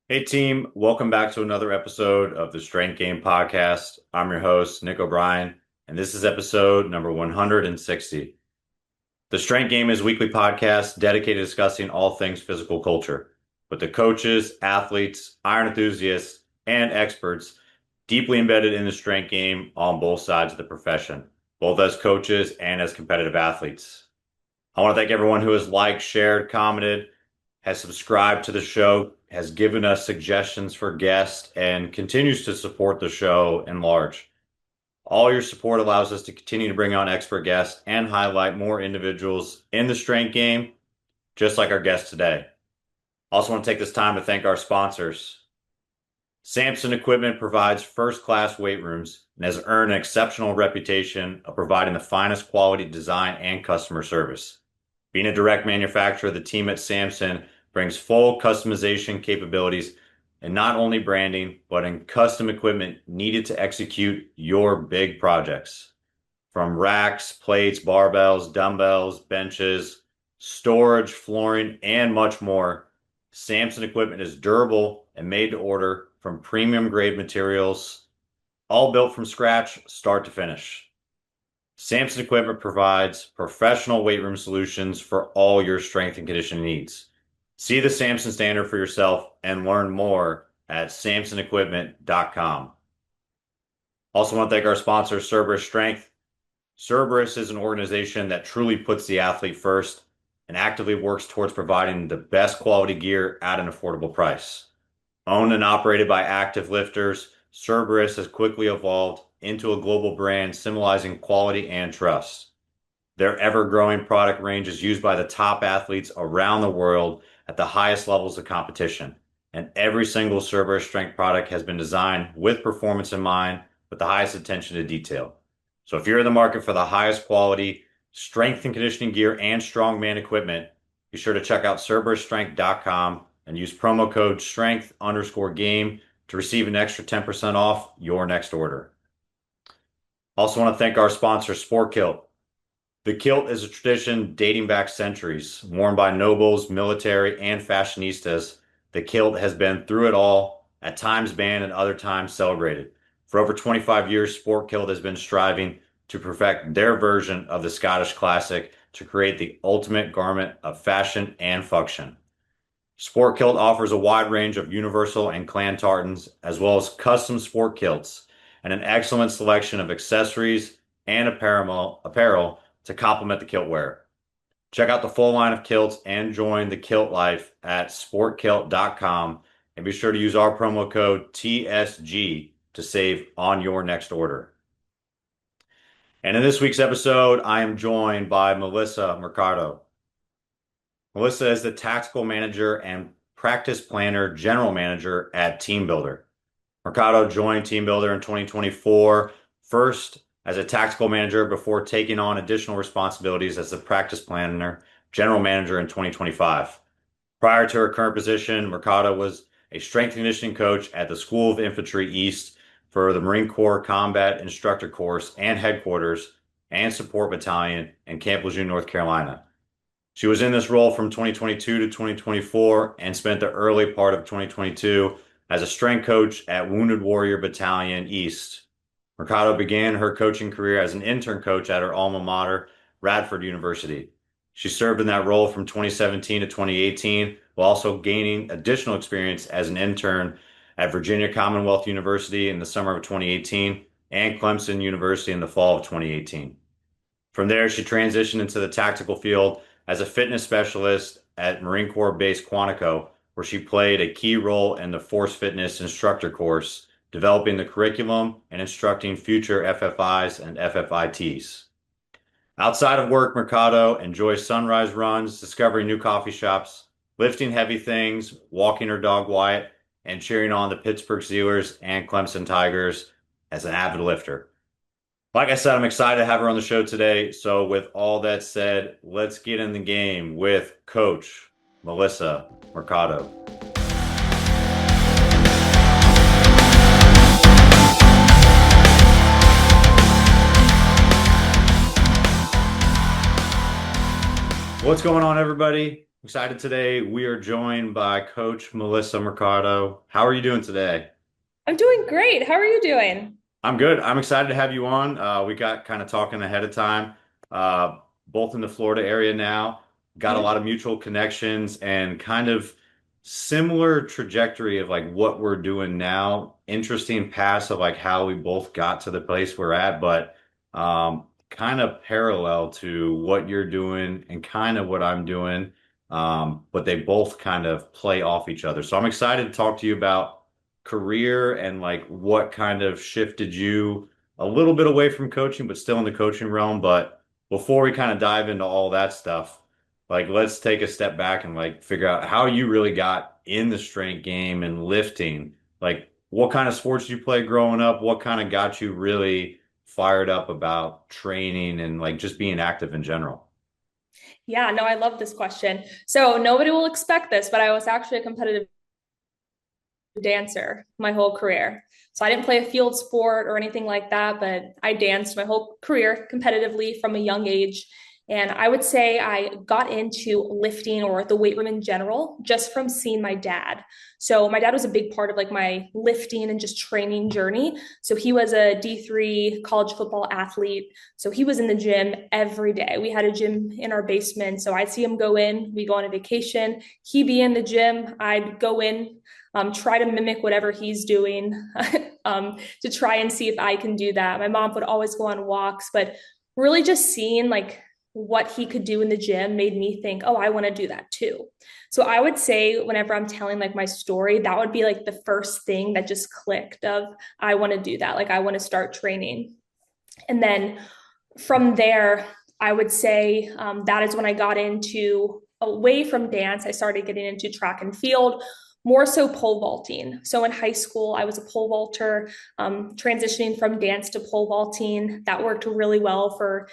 Hey team, welcome back to another episode of the Strength Game Podcast. I'm your host, Nick O'Brien, and this is episode number 160. The Strength Game is a weekly podcast dedicated to discussing all things physical culture with the coaches, athletes, iron enthusiasts, and experts deeply embedded in the strength game on both sides of the profession, both as coaches and as competitive athletes. I want to thank everyone who has liked, shared, commented, has subscribed to the show, has given us suggestions for guests, and continues to support the show in large. All your support allows us to continue to bring on expert guests and highlight more individuals in the strength game, just like our guest today. Also want to take this time to thank our sponsors. Samson Equipment provides first-class weight rooms and has earned an exceptional reputation of providing the finest quality design and customer service. Being a direct manufacturer, the team at Samson brings full customization capabilities and not only branding, but in custom equipment needed to execute your big projects. From racks, plates, barbells, dumbbells, benches, storage, flooring, and much more, Samson equipment is durable and made to order from premium grade materials, all built from scratch, start to finish. Samson Equipment provides professional weight room solutions for all your strength and conditioning needs. See the Samson standard for yourself and learn more at samsonequipment.com. Also want to thank our sponsor, Cerberus Strength. Cerberus is an organization that truly puts the athlete first and actively works towards providing the best quality gear at an affordable price. Owned and operated by active lifters, Cerberus has quickly evolved into a global brand symbolizing quality and trust. Their ever-growing product range is used by the top athletes around the world at the highest levels of competition, and every single Cerberus Strength product has been designed with performance in mind with the highest attention to detail. So if you're in the market for the highest quality strength and conditioning gear and strongman equipment, be sure to check out cerberusstrength.com and use promo code STRENGTH_game to receive an extra 10% off your next order. Also want to thank our sponsor, Sport Kilt. The kilt is a tradition dating back centuries. Worn by nobles, military, and fashionistas, the kilt has been through it all, at times banned and other times celebrated. For over 25 years, Sport Kilt has been striving to perfect their version of the Scottish classic to create the ultimate garment of fashion and function. Sport Kilt offers a wide range of universal and clan tartans, as well as custom sport kilts, and an excellent selection of accessories and apparel to complement the kilt wear. Check out the full line of kilts and join the kilt life at sportkilt.com, and be sure to use our promo code TSG to save on your next order. And in this week's episode, I am joined by Melissa Mercado. Melissa is the tactical manager and practice planner general manager at TeamBuildr. Mercado joined TeamBuildr in 2024, first as a tactical manager before taking on additional responsibilities as the practice planner general manager in 2025. Prior to her current position, Mercado was a strength and conditioning coach at the School of Infantry-East for the Marine Corps Combat Instructor Course and Headquarters and Support Battalion in Camp Lejeune, North Carolina. She was in this role from 2022 to 2024 and spent the early part of 2022 as a strength coach at Wounded Warrior Battalion-East. Mercado began her coaching career as an intern coach at her alma mater, Radford University. She served in that role from 2017 to 2018, while also gaining additional experience as an intern at Virginia Commonwealth University in the summer of 2018 and Clemson University in the fall of 2018. From there, she transitioned into the tactical field as a fitness specialist at Marine Corps Base Quantico, where she played a key role in the Force Fitness Instructor Course, developing the curriculum and instructing future FFIs and FFITs. Outside of work, Mercado enjoys sunrise runs, discovering new coffee shops, lifting heavy things, walking her dog Wyatt, and cheering on the Pittsburgh Steelers and Clemson Tigers as an avid lifter. Like I said, I'm excited to have her on the show today. So with all that said, let's get in the game with Coach Melissa Mercado. What's going on, everybody? Excited today. We are joined by Coach Melissa Mercado. How are you doing today? I'm doing great. How are you doing? I'm good. I'm excited to have you on. We got kind of talking ahead of time, both in the Florida area now, got a Mhm. lot of mutual connections and kind of similar trajectory of like what we're doing now. Interesting paths of like how we both got to the place we're at, but kind of parallel to what you're doing and kind of what I'm doing. But they both kind of play off each other. So I'm excited to talk to you about career and like what kind of shifted you a little bit away from coaching, but still in the coaching realm. But before we kind of dive into all that stuff, like let's take a step back and like figure out how you really got in the strength game and lifting. Like what kind of sports did you play growing up? What kind of got you really fired up about training and like just being active in general? Yeah, no, I love this question. So nobody will expect this, but I was actually a competitive dancer my whole career. So I didn't play a field sport or anything like that, but I danced my whole career competitively from a young age. And I would say I got into lifting or the weight room in general just from seeing my dad. So my dad was a big part of like my lifting and just training journey. So he was a D3 college football athlete. So he was in the gym every day. We had a gym in our basement. So I'd see him go in, we go on a vacation, he'd be in the gym, I'd go in, try to mimic whatever he's doing to try and see if I can do that. My mom would always go on walks, but really just seeing like what he could do in the gym made me think, oh, I want to do that too. So I would say whenever I'm telling like my story, that would be like the first thing that just clicked of I want to do that. Like I want to start training. And then from there, I would say that is when I got into away from dance. I started getting into track and field, more so pole vaulting. So in high school, I was a pole vaulter, transitioning from dance to pole vaulting. That worked really well for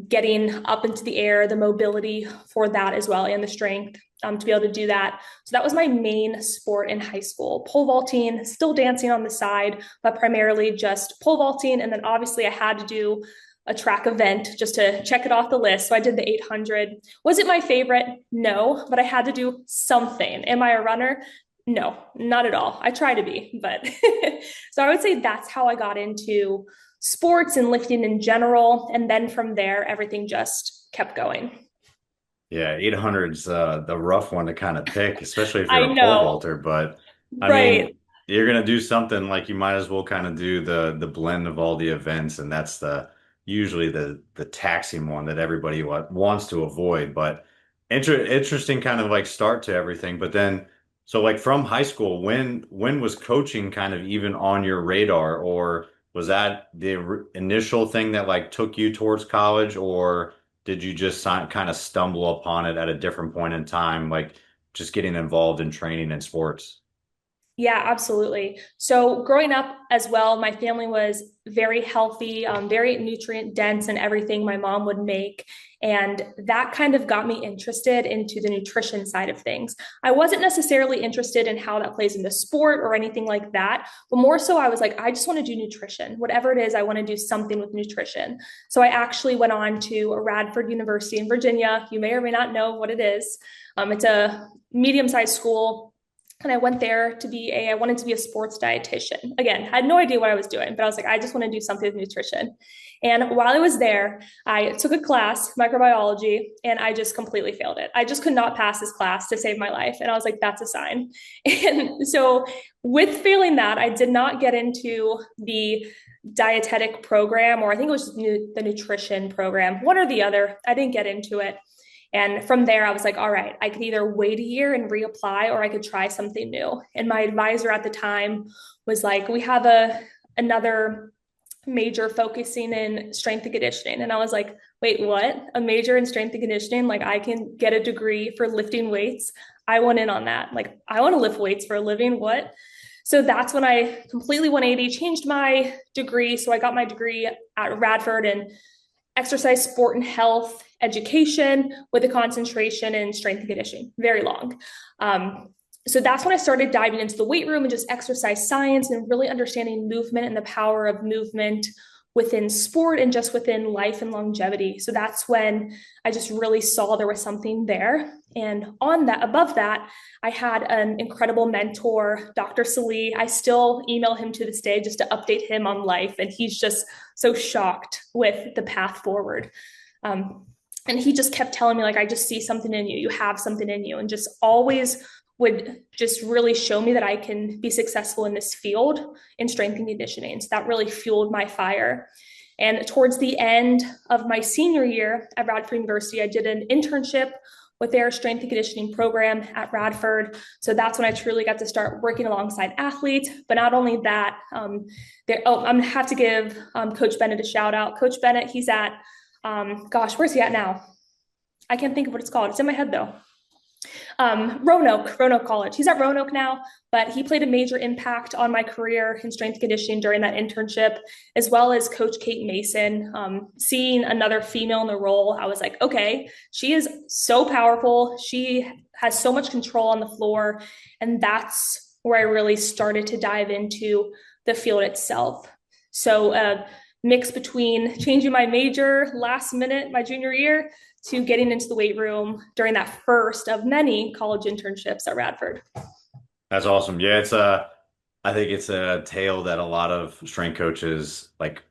getting up into the air, the mobility for that as well, and the strength to be able to do that. So that was my main sport in high school. Pole vaulting, still dancing on the side, but primarily just pole vaulting. And then obviously I had to do a track event just to check it off the list. So I did the 800. Was it my favorite? No, but I had to do something. Am I a runner? No, not at all. I try to be, but so I would say that's how I got into sports and lifting in general. And then from there, everything just kept going. Yeah, 800's the rough one to kind of pick, especially if I you're a pole know. vaulter. But I Right. mean, you're gonna do something like you might as well kind of do the blend of all the events, and that's the usually the taxing one that everybody wants to avoid. But interesting kind of like start to everything. But then, so like from high school, when was coaching kind of even on your radar, or was that the initial thing that like took you towards college, or did you just kind of stumble upon it at a different point in time, like just getting involved in training and sports? Yeah, absolutely. So growing up as well, my family was very healthy, very nutrient dense in everything my mom would make. And that kind of got me interested into the nutrition side of things. I wasn't necessarily interested in how that plays into sport or anything like that, but more so I was like, I just want to do nutrition. Whatever it is, I want to do something with nutrition. So I actually went on to Radford University in Virginia. You may or may not know what it is. It's a medium-sized school, and I went there to I wanted to be a sports dietitian. Again, had no idea what I was doing, but I was like, I just want to do something with nutrition. And while I was there, I took a class, microbiology, and I just completely failed it. I just could not pass this class to save my life. And I was like, that's a sign. And so with failing that, I did not get into the dietetic program, or I think it was just the nutrition program, one or the other. I didn't get into it. And from there, I was like, all right, I could either wait a year and reapply, or I could try something new. And my advisor at the time was like, we have another major focusing in strength and conditioning. And I was like, wait, what? A major in strength and conditioning? Like I can get a degree for lifting weights. I went in on that. Like I want to lift weights for a living. What? So that's when I completely 180, changed my degree. So I got my degree at Radford in exercise, sport, and health education with a concentration in strength and conditioning, very long. So that's when I started diving into the weight room and just exercise science and really understanding movement and the power of movement within sport and just within life and longevity. So that's when I just really saw there was something there. And on that, above that, I had an incredible mentor, Dr. Salee. I still email him to this day just to update him on life. And he's just so shocked with the path forward. And he just kept telling me, like, I just see something in you. You have something in you. And just always would just really show me that I can be successful in this field in strength and conditioning. So that really fueled my fire. And towards the end of my senior year at Radford University, I did an internship with their strength and conditioning program at Radford. So that's when I truly got to start working alongside athletes. But not only that, I'm gonna have to give Coach Bennett a shout out. Coach Bennett, he's at, where's he at now? I can't think of what it's called. It's in my head though. Roanoke College. He's at Roanoke now, but he played a major impact on my career in strength and conditioning during that internship, as well as Coach Kate Mason. Seeing another female in the role, I was like, okay, she is so powerful. She has so much control on the floor. And that's where I really started to dive into the field itself. So mix between changing my major last minute, my junior year, to getting into the weight room during that first of many college internships at Radford. That's awesome. Yeah, I think it's a tale that a lot of strength coaches, like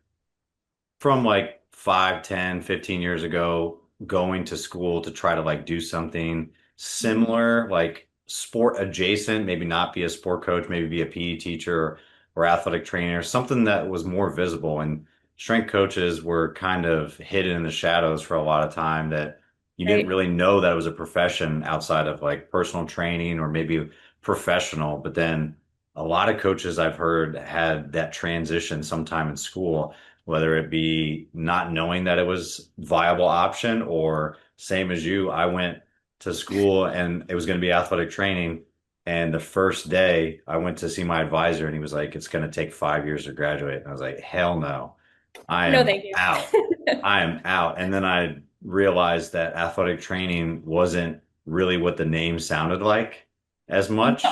from like 5, 10, 15 years ago, going to school to try to like do something similar, like sport adjacent, maybe not be a sport coach, maybe be a PE teacher or athletic trainer, something that was more visible. And strength coaches were kind of hidden in the shadows for a lot of time, that you didn't really know that it was a profession outside of like personal training or maybe professional. But then a lot of coaches I've heard had that transition sometime in school, whether it be not knowing that it was viable option, or same as you, I went to school and it was going to be athletic training. And the first day I went to see my advisor and he was like, it's going to take 5 years to graduate. And I was like, hell no. I No, am thank you. out. I am out. And then I realized that athletic training wasn't really what the name sounded like as much.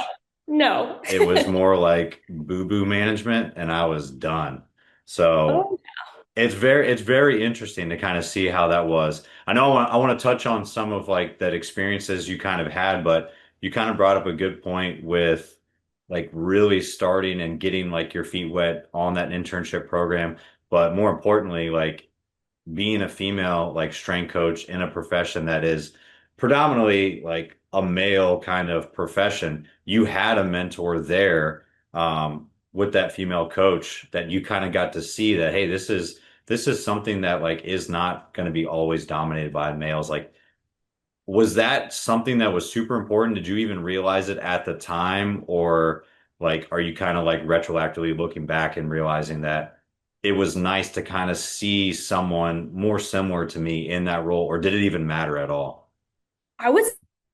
No. It was more like boo-boo management, and I was done. So Oh, it's very interesting to kind of see how that was. I know I want to touch on some of like that experiences you kind of had, but you kind of brought up a good point with like really starting and getting like your feet wet on that internship program. But more importantly, like being a female like strength coach in a profession that is predominantly like a male kind of profession, you had a mentor there with that female coach that you kind of got to see that, hey, this is something that like is not going to be always dominated by males. Like, was that something that was super important? Did you even realize it at the time, or like are you kind of like retroactively looking back and realizing that it was nice to kind of see someone more similar to me in that role, or did it even matter at all? I would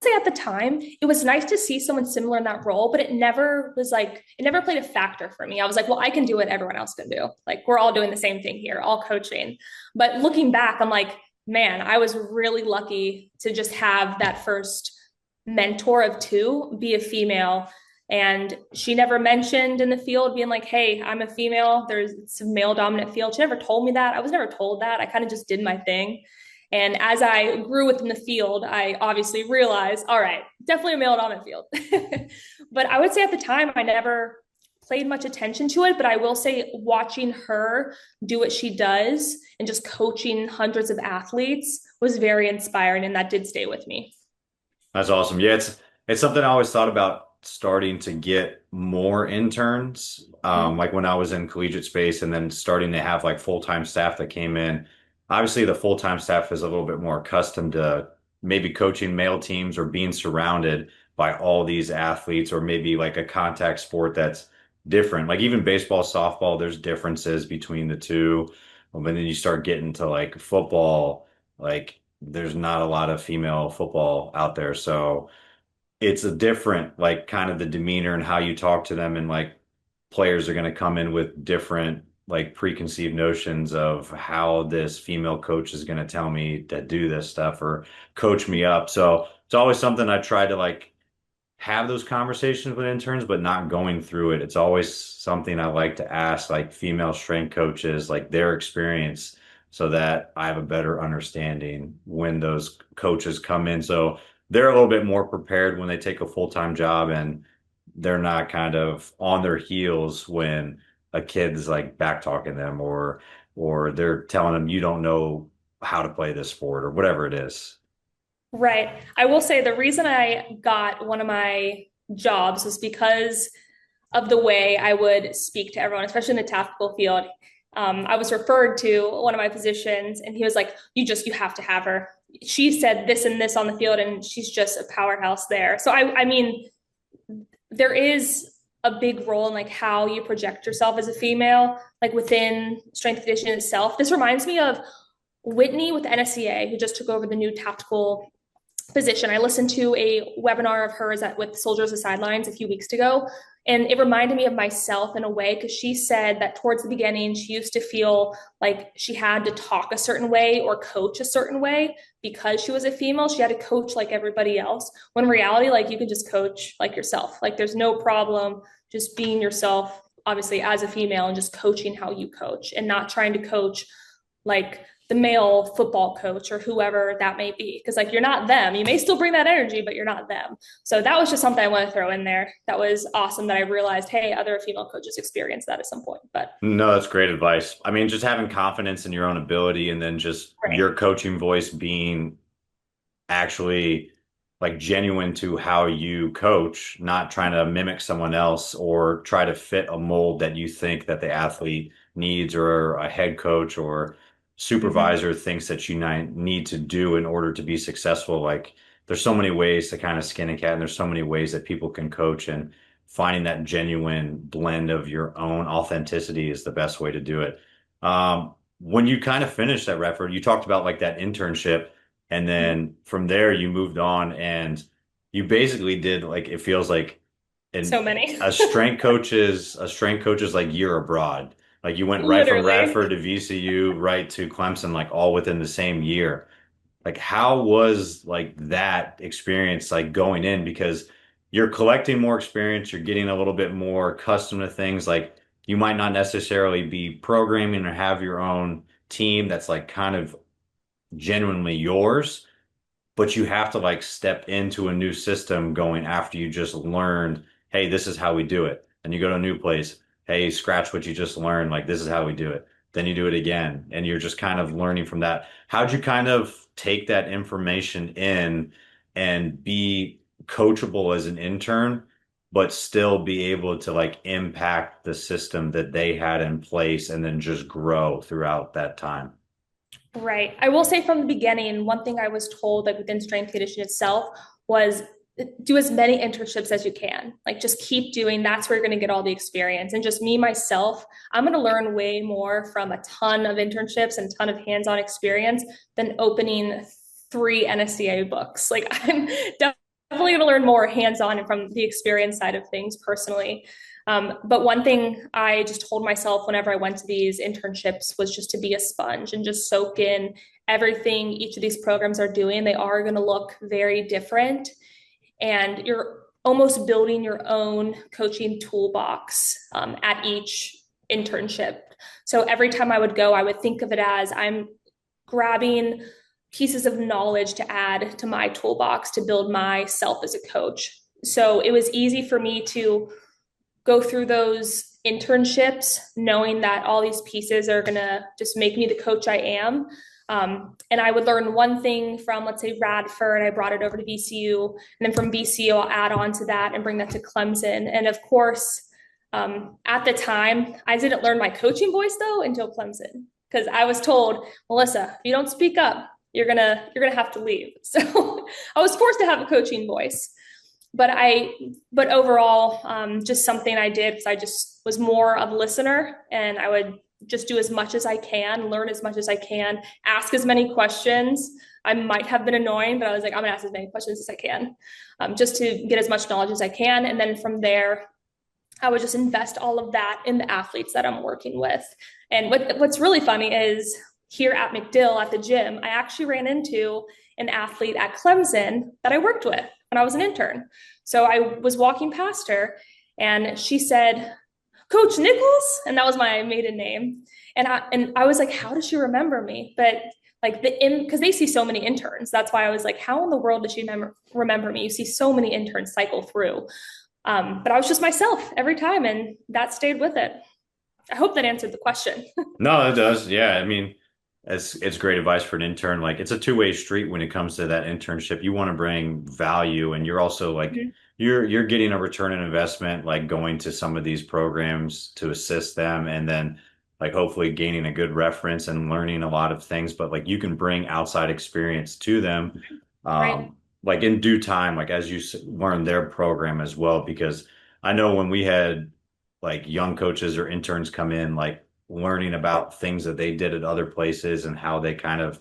say at the time, it was nice to see someone similar in that role, but it never was like, it never played a factor for me. I was like, well, I can do what everyone else can do. Like, we're all doing the same thing here, all coaching. But looking back, I'm like, man, I was really lucky to just have that first mentor of two be a female. And she never mentioned in the field being like, hey, I'm a female. It's a male dominant field. She never told me that. I was never told that. I kind of just did my thing. And as I grew within the field, I obviously realized, all right, definitely a male dominant field. But I would say at the time, I never played much attention to it. But I will say, watching her do what she does and just coaching hundreds of athletes was very inspiring. And that did stay with me. That's awesome. Yeah, it's something I always thought about starting to get more interns, Mm-hmm. like when I was in collegiate space, and then starting to have like full-time staff that came in. Obviously, the full-time staff is a little bit more accustomed to maybe coaching male teams or being surrounded by all these athletes, or maybe like a contact sport that's different. Like even baseball, softball, there's differences between the two. But then you start getting to like football, like there's not a lot of female football out there. So it's a different, like kind of the demeanor and how you talk to them, and like players are going to come in with different like preconceived notions of how this female coach is going to tell me to do this stuff or coach me up. So it's always something I try to like have those conversations with interns, but not going through it. It's always something I like to ask, like female strength coaches, like their experience, so that I have a better understanding when those coaches come in. So they're a little bit more prepared when they take a full-time job and they're not kind of on their heels when a kid's like back talking them or they're telling them you don't know how to play this sport or whatever it is. Right. I will say the reason I got one of my jobs was because of the way I would speak to everyone, especially in the tactical field. I was referred to one of my positions, and he was like, you have to have her. She said this and this on the field, and she's just a powerhouse there." So I mean, there is a big role in like how you project yourself as a female, like within strength conditioning itself. This reminds me of Whitney with NSCA, who just took over the new tactical position. I listened to a webinar of hers with Soldiers of Sidelines a few weeks ago, and it reminded me of myself in a way, because she said that towards the beginning, she used to feel like she had to talk a certain way or coach a certain way because she was a female. She had to coach like everybody else. When in reality, like you can just coach like yourself. Like there's no problem just being yourself, obviously as a female, and just coaching how you coach and not trying to coach like the male football coach or whoever that may be, because like you're not them. You may still bring that energy, but you're not them. So that was just something I want to throw in there. That was awesome that I realized, hey, other female coaches experience that at some point. But No, that's great advice. I mean, just having confidence in your own ability and then just right. your coaching voice being actually like genuine to how you coach, not trying to mimic someone else or try to fit a mold that you think that the athlete needs or a head coach or Mm-hmm. supervisor thinks that you need to do in order to be successful. Like there's so many ways to kind of skin a cat, and there's so many ways that people can coach, and finding that genuine blend of your own authenticity is the best way to do it. When you kind of finished at Radford, you talked about like that internship, and then from there you moved on and you basically did like it feels like So an many. a strength coach's like year abroad. Like you went right from Literally. Radford to VCU, right to Clemson, like all within the same year. Like how was like that experience like going in? Because you're collecting more experience, you're getting a little bit more accustomed to things. Like you might not necessarily be programming or have your own team that's like kind of genuinely yours, but you have to like step into a new system going after you just learned, hey, this is how we do it. And you go to a new place, hey, scratch what you just learned, like this is how we do it. Then you do it again, and you're just kind of learning from that. How'd you kind of take that information in and be coachable as an intern, but still be able to like impact the system that they had in place and then just grow throughout that time? Right. I will say from the beginning, one thing I was told, like within strength conditioning itself, was do as many internships as you can. Like just keep doing. That's where you're going to get all the experience. And just me myself, I'm going to learn way more from a ton of internships and a ton of hands-on experience than opening 3 NSCA books. Like I'm definitely going to learn more hands-on from the experience side of things personally. But one thing I just told myself whenever I went to these internships was just to be a sponge and just soak in everything each of these programs are doing. They are going to look very different, and you're almost building your own coaching toolbox at each internship. So every time I would go, I would think of it as I'm grabbing pieces of knowledge to add to my toolbox to build myself as a coach. So it was easy for me to go through those internships knowing that all these pieces are going to just make me the coach I am. And I would learn one thing from, let's say, Radford. I brought it over to VCU. And then from VCU, I'll add on to that and bring that to Clemson. And of course, at the time, I didn't learn my coaching voice, though, until Clemson, because I was told, Melissa, if you don't speak up, you're gonna have to leave. So I was forced to have a coaching voice. But overall, just something I did because I just was more of a listener, and I would just do as much as I can, learn as much as I can, ask as many questions. I might have been annoying, but I was like, I'm gonna ask as many questions as I can, just to get as much knowledge as I can. And then from there, I would just invest all of that in the athletes that I'm working with. And what's really funny is here at McDill at the gym, I actually ran into an athlete at Clemson that I worked with. when I was an intern. So I was walking past her and she said, Coach Nichols, and that was my maiden name. And I was like, how does she remember me? But like because they see so many interns. That's why I was like, how in the world did she remember me? You see so many interns cycle through. But I was just myself every time, and that stayed with it. I hope that answered the question. No, it does. Yeah. I mean, it's great advice for an intern. Like it's a two-way street when it comes to that internship. You want to bring value and you're also like Mhm. you're getting a return on investment, like going to some of these programs to assist them and then like hopefully gaining a good reference and learning a lot of things. But like you can bring outside experience to them, Right. like in due time, like as you learn their program as well. Because I know when we had like young coaches or interns come in, like learning about things that they did at other places and how they kind of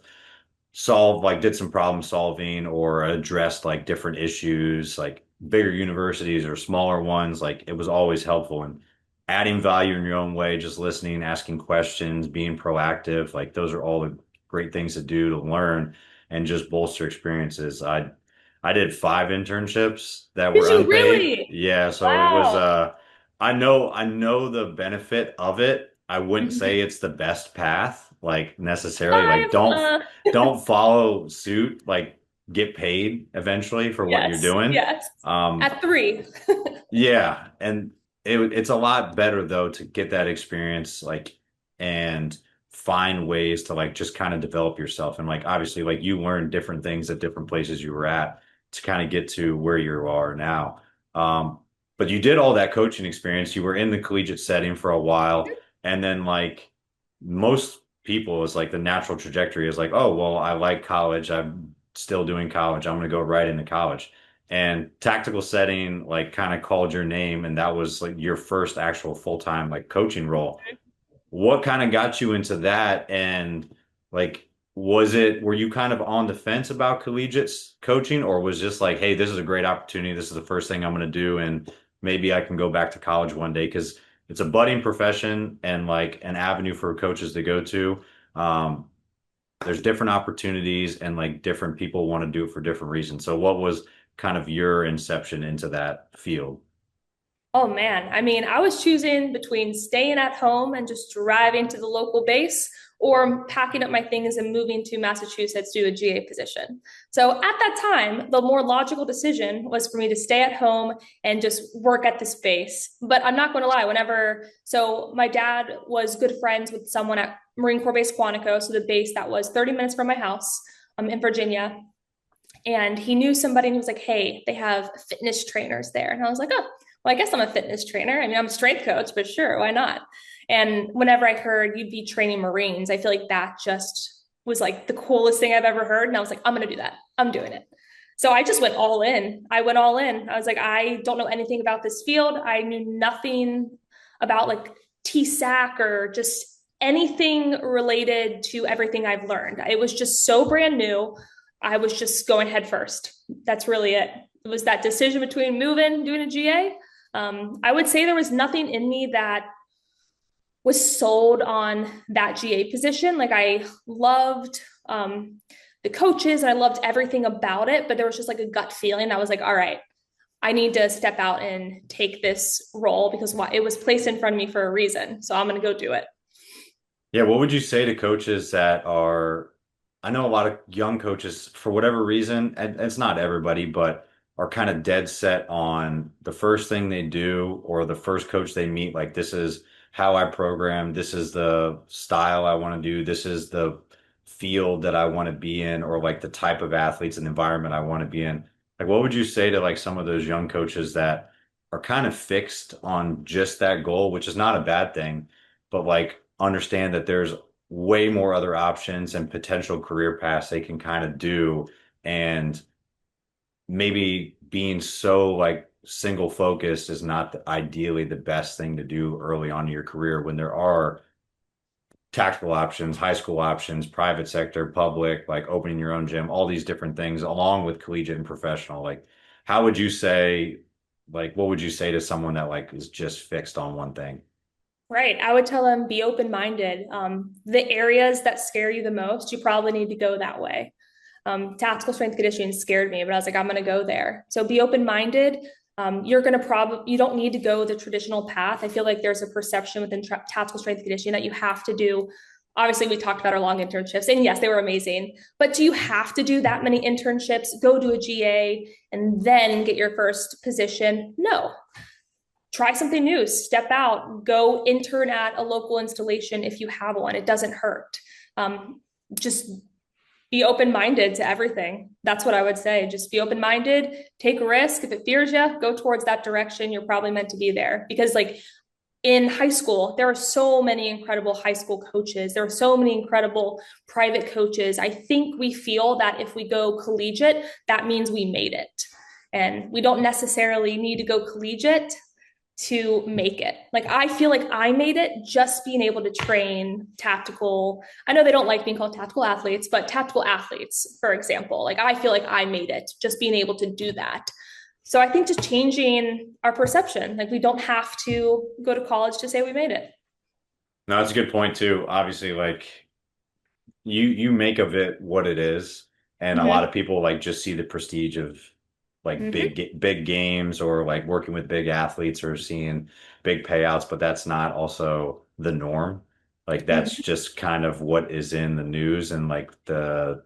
solved, like did some problem solving or addressed like different issues, like bigger universities or smaller ones, like it was always helpful and adding value in your own way, just listening, asking questions, being proactive. Like those are all the great things to do to learn and just bolster experiences. I did 5 internships that Did were you unpaid. really? Yeah, so it was Wow. I know the benefit of it. I wouldn't say Mhm. it's the best path, like necessarily. Like Five. don't follow suit, like get paid eventually for what you're Yes. doing. Yes. Um, At 3. yeah, and it's a lot better though to get that experience, like and find ways to like just kind of develop yourself and like obviously like you learn different things at different places you were at to kind of get to where you are now. But you did all that coaching experience. You were in the collegiate setting for a while, and then like most people is like the natural trajectory is like, oh, well, I like college. I'm still doing college. I'm going to go right into college. And tactical setting like kind of called your name, and that was like your first actual full-time like coaching role. What kind of got you into that? And like, were you kind of on the fence about collegiate coaching, or was just like, hey, this is a great opportunity. This is the first thing I'm going to do, and maybe I can go back to college one day because it's a budding profession and like an avenue for coaches to go to. Um, there's different opportunities and like different people want to do it for different reasons. So what was kind of your inception into that field? Oh man, I mean, I was choosing between staying at home and just driving to the local base or packing up my things and moving to Massachusetts to do a GA position. So at that time, the more logical decision was for me to stay at home and just work at this base. But I'm not going to lie, so my dad was good friends with someone at Marine Corps Base Quantico, so the base that was 30 minutes from my house in Virginia. And he knew somebody and he was like, hey, they have fitness trainers there. And I was like, oh, well, I guess I'm a fitness trainer. I mean, I'm a strength coach, but sure, why not? And whenever I heard you'd be training Marines, I feel like that just was like the coolest thing I've ever heard. And I was like, I'm going to do that. I'm doing it. So I just went all in. I went all in. I was like, I don't know anything about this field. I knew nothing about like TSAC or just anything related to everything I've learned. It was just so brand new. I was just going head first. That's really it. It was that decision between moving, doing a GA. I would say there was nothing in me that was sold on that GA position. Like I loved the coaches and I loved everything about it, but there was just like a gut feeling. I was like, all right, I need to step out and take this role because it was placed in front of me for a reason. So I'm going to go do it. Yeah, what would you say to coaches that are, I know a lot of young coaches, for whatever reason, and it's not everybody, but are kind of dead set on the first thing they do or the first coach they meet, like this is how I program, this is the style I want to do, this is the field that I want to be in, or like the type of athletes and environment I want to be in. Like, what would you say to like some of those young coaches that are kind of fixed on just that goal, which is not a bad thing, but like understand that there's way more other options and potential career paths they can kind of do. And maybe being so like single focused is not ideally the best thing to do early on in your career when there are tactical options, high school options, private sector, public, like opening your own gym, all these different things along with collegiate and professional. Like, how would you say, like, what would you say to someone that like is just fixed on one thing? Right. I would tell them be open minded. The areas that scare you the most, you probably need to go that way. Tactical strength conditioning scared me, but I was like, I'm going to go there. So be open-minded. You're going to you don't need to go the traditional path. I feel like there's a perception within tactical strength conditioning that you have to do. Obviously, we talked about our long internships, and yes, they were amazing. But do you have to do that many internships, go to a GA, and then get your first position? No. Try something new, step out, go intern at a local installation if you have one. It doesn't hurt. Just be open-minded to everything. That's what I would say. Just be open-minded, take a risk. If it fears you, go towards that direction. You're probably meant to be there. Because like in high school, there are so many incredible high school coaches. There are so many incredible private coaches. I think we feel that if we go collegiate, that means we made it. And we don't necessarily need to go collegiate to make it. Like, I feel like I made it just being able to train tactical. I know they don't like being called tactical athletes, but tactical athletes, for example, like I feel like I made it just being able to do that. So I think just changing our perception, like we don't have to go to college to say we made it. No, that's a good point too. Obviously, like you make of it what it is, and a lot of people like just see the prestige of like big games or like working with big athletes or seeing big payouts, but that's not also the norm. Like that's just kind of what is in the news and like the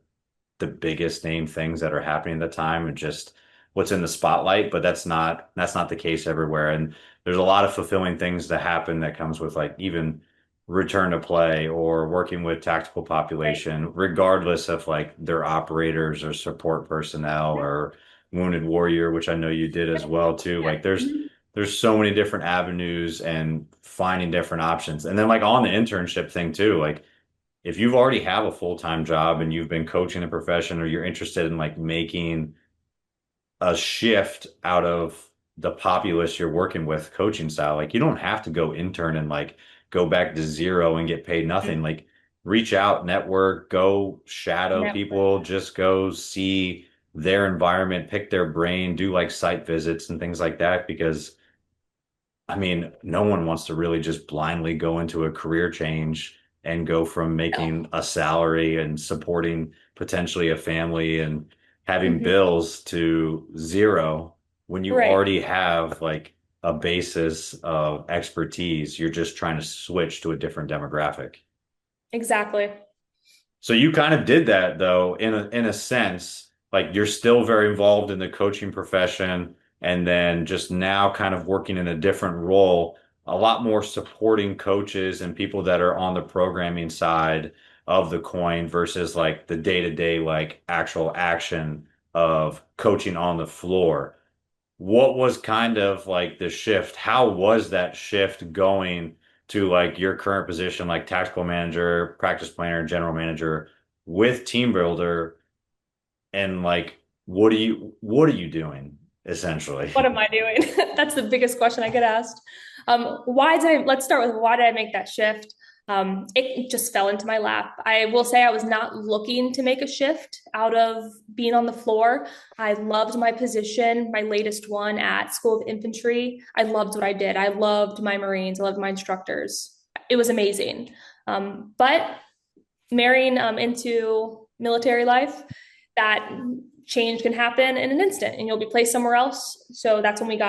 biggest name things that are happening at the time and just what's in the spotlight, but that's not the case everywhere. And there's a lot of fulfilling things that happen that comes with like even return to play or working with tactical population, regardless of like their operators or support personnel or Wounded Warrior, which I know you did as well too. Like there's so many different avenues and finding different options. And then like on the internship thing too, like if you've already have a full-time job and you've been coaching a profession or you're interested in like making a shift out of the populace you're working with coaching style, like you don't have to go intern and like go back to zero and get paid nothing. Like reach out, network, go shadow people, just go see their environment, pick their brain, do like site visits and things like that. Because I mean, no one wants to really just blindly go into a career change and go from making a salary and supporting potentially a family and having bills to zero when you already have like a basis of expertise. You're just trying to switch to a different demographic. Exactly. So you kind of did that though, in a sense, like you're still very involved in the coaching profession and then just now kind of working in a different role, a lot more supporting coaches and people that are on the programming side of the coin versus like the day-to-day, like actual action of coaching on the floor. What was kind of like the shift? How was that shift going to like your current position, like tactical manager, practice planner, general manager with TeamBuildr? And like, what are you doing essentially? What am I doing? That's the biggest question I get asked. Let's start with why did I make that shift? It just fell into my lap. I will say I was not looking to make a shift out of being on the floor. I loved my position, my latest one at School of Infantry. I loved what I did. I loved my Marines. I loved my instructors. It was amazing. But marrying into military life, that change can happen in an instant and you'll be placed somewhere else. So that's when we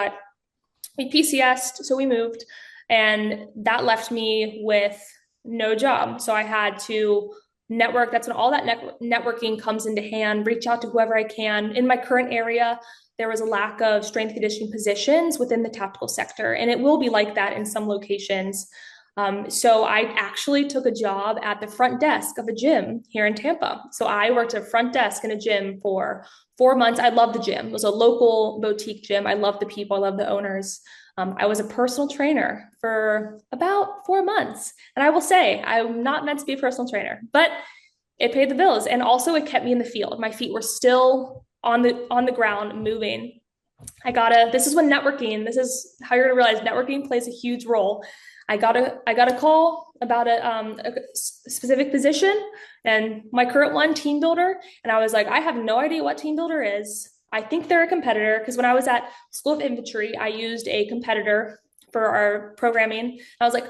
PCS'd, so we moved, and that left me with no job. So I had to network. That's when all that networking comes into hand, reach out to whoever I can. In my current area, there was a lack of strength conditioning positions within the tactical sector, and it will be like that in some locations. So I actually took a job at the front desk of a gym here in Tampa. So I worked at a front desk in a gym for 4 months. I loved the gym. It was a local boutique gym. I loved the people. I loved the owners. I was a personal trainer for about 4 months. And I will say, I'm not meant to be a personal trainer, but it paid the bills. And also it kept me in the field. My feet were still on the ground moving. This is when networking, this is how you're gonna realize networking plays a huge role. I got a call about a specific position and my current one, TeamBuildr. And I was like, I have no idea what TeamBuildr is. I think they're a competitor because when I was at School of Infantry, I used a competitor for our programming. I was like,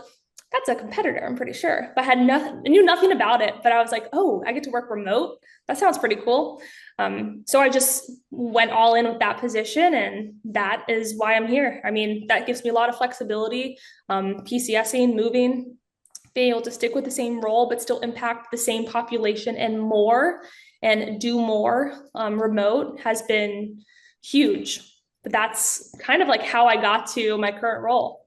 that's a competitor, I'm pretty sure. But I had nothing, I knew nothing about it. But I was like, oh, I get to work remote. That sounds pretty cool. So I just went all in with that position, and that is why I'm here. I mean, that gives me a lot of flexibility, PCSing, moving, being able to stick with the same role, but still impact the same population and more and do more remote has been huge. But that's kind of like how I got to my current role.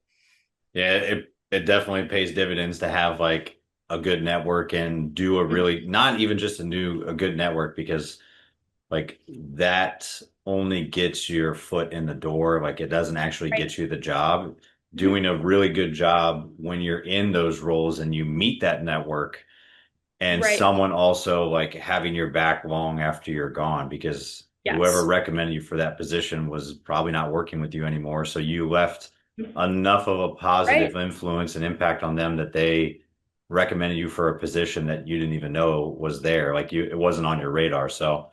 Yeah, it definitely pays dividends to have like a good network and do a really not even just a good network because like that only gets your foot in the door. Like it doesn't actually Right. get you the job. Mhm. Doing a really good job when you're in those roles and you meet that network and Right. someone also like having your back long after you're gone because whoever Yes. recommended you for that position was probably not working with you anymore. So you left enough of a positive Right. influence and impact on them that they recommended you for a position that you didn't even know was there. Like you, it wasn't on your radar. So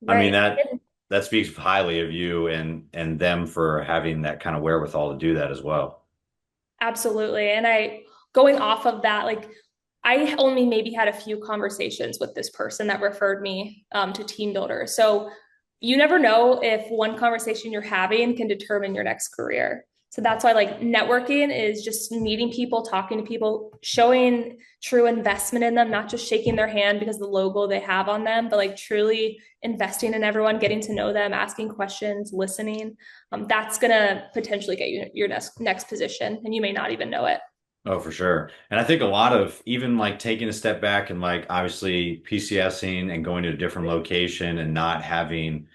I mean Right. that speaks highly of you and them for having that kind of wherewithal to do that as well. Absolutely. And I, going off of that, like I only maybe had a few conversations with this person that referred me to TeamBuildr. So you never know if one conversation you're having can determine your next career. So that's why like networking is just meeting people, talking to people, showing true investment in them, not just shaking their hand because of the logo they have on them, but like truly investing in everyone, getting to know them, asking questions, listening. That's gonna potentially get you your next position, and you may not even know it. Oh, for sure. And I think a lot of even like taking a step back and like obviously PCSing and going to a different location and not having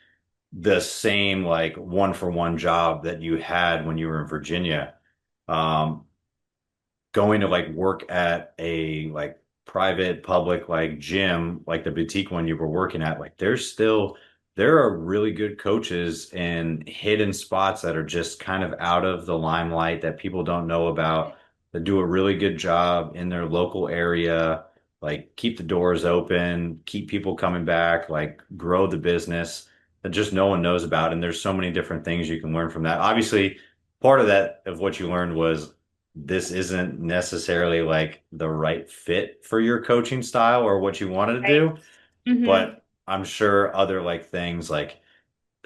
the same like one for one job that you had when you were in Virginia. Um, Going to like work at a like private public like gym, like the boutique one you were working at, like there are really good coaches in hidden spots that are just kind of out of the limelight that people don't know about that do a really good job in their local area, like keep the doors open, keep people coming back, like grow the business that just no one knows about. And there's so many different things you can learn from that. Obviously, part of that of what you learned was this isn't necessarily like the right fit for your coaching style or what you wanted to Right. do, Mm-hmm. but I'm sure other like things like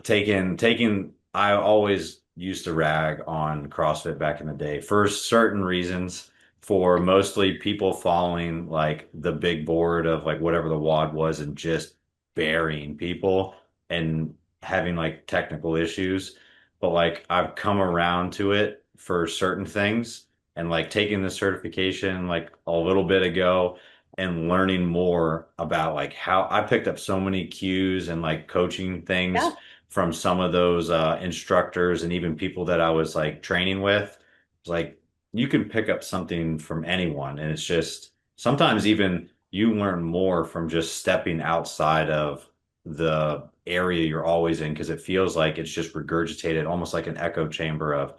taking I always used to rag on CrossFit back in the day for certain reasons, for mostly people following like the big board of like whatever the WOD was and just burying people and having like technical issues. But like I've come around to it for certain things and like taking the certification like a little bit ago and learning more about like how I picked up so many cues and like coaching Yeah. things from some of those instructors and even people that I was like training with. It's like you can pick up something from anyone, and it's just sometimes even you learn more from just stepping outside of the area you're always in because it feels like it's just regurgitated, almost like an echo chamber of,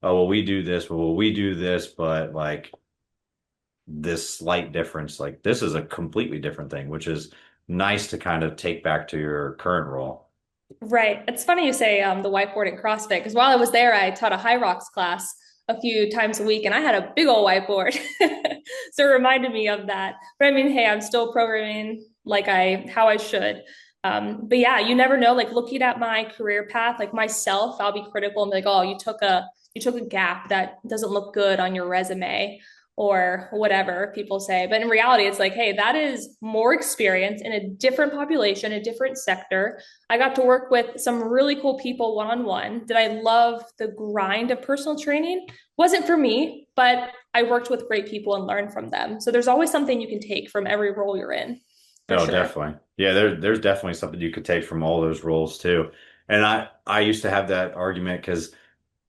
oh, well, we do this, well, we do this, but like this slight difference, like this is a completely different thing, which is nice to kind of take back to your current role. Right. It's funny you say the whiteboard in CrossFit because while I was there, I taught a high rocks class a few times a week, and I had a big old whiteboard, so it reminded me of that. But I mean, hey, I'm still programming like I how I should. But yeah, you never know. Like looking at my career path, like myself, I'll be critical and be like, oh, you took a gap that doesn't look good on your resume or whatever people say. But in reality, it's like, hey, that is more experience in a different population, a different sector. I got to work with some really cool people one on one. Did I love the grind of personal training? Wasn't for me, but I worked with great people and learned from them. So there's always something you can take from every role you're in, for Oh, sure. definitely. Yeah, there's definitely something you could take from all those roles too. And I used to have that argument because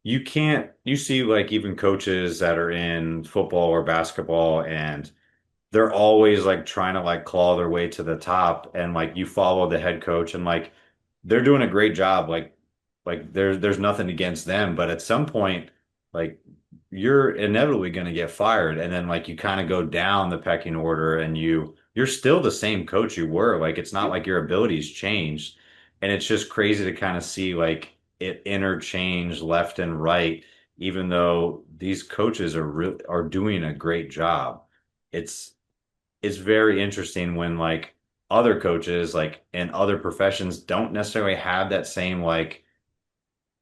you can't you see like even coaches that are in football or basketball and they're always like trying to like claw their way to the top and like you follow the head coach and like they're doing a great job like there's nothing against them but at some point like you're inevitably going to get fired and then like you kind of go down the pecking order and you're still the same coach you were like it's not like your abilities changed and it's just crazy to kind of see like it interchange left and right even though these coaches are doing a great job, it's it's very interesting when like other coaches like in other professions don't necessarily have that same like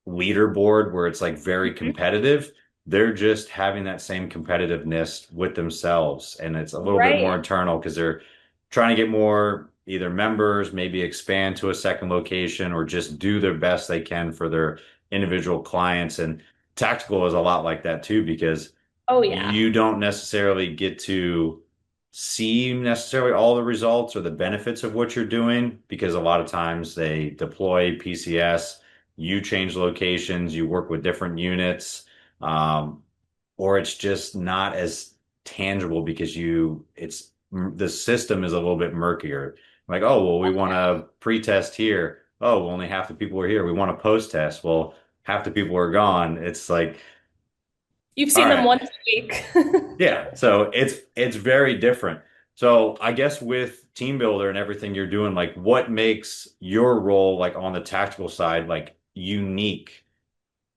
leaderboard where it's like very Mhm. competitive. They're just having that same competitiveness with themselves. And it's a little bit more Right. internal because they're trying to get more either members, maybe expand to a second location, or just do their best they can for their individual clients. And tactical is a lot like that too, because Oh yeah. you don't necessarily get to see necessarily all the results or the benefits of what you're doing because a lot of times they deploy PCS, you change locations, you work with different units, um, or it's just not as tangible because the system is a little bit murkier. Like, oh, well, we want to pre-test here. Oh, well, only half the people are here. We want to post-test. Well, half the people are gone. It's like, You've all seen them right. once a week. Yeah, so it's very different. So I guess with TeamBuildr and everything you're doing, like what makes your role like on the tactical side like unique,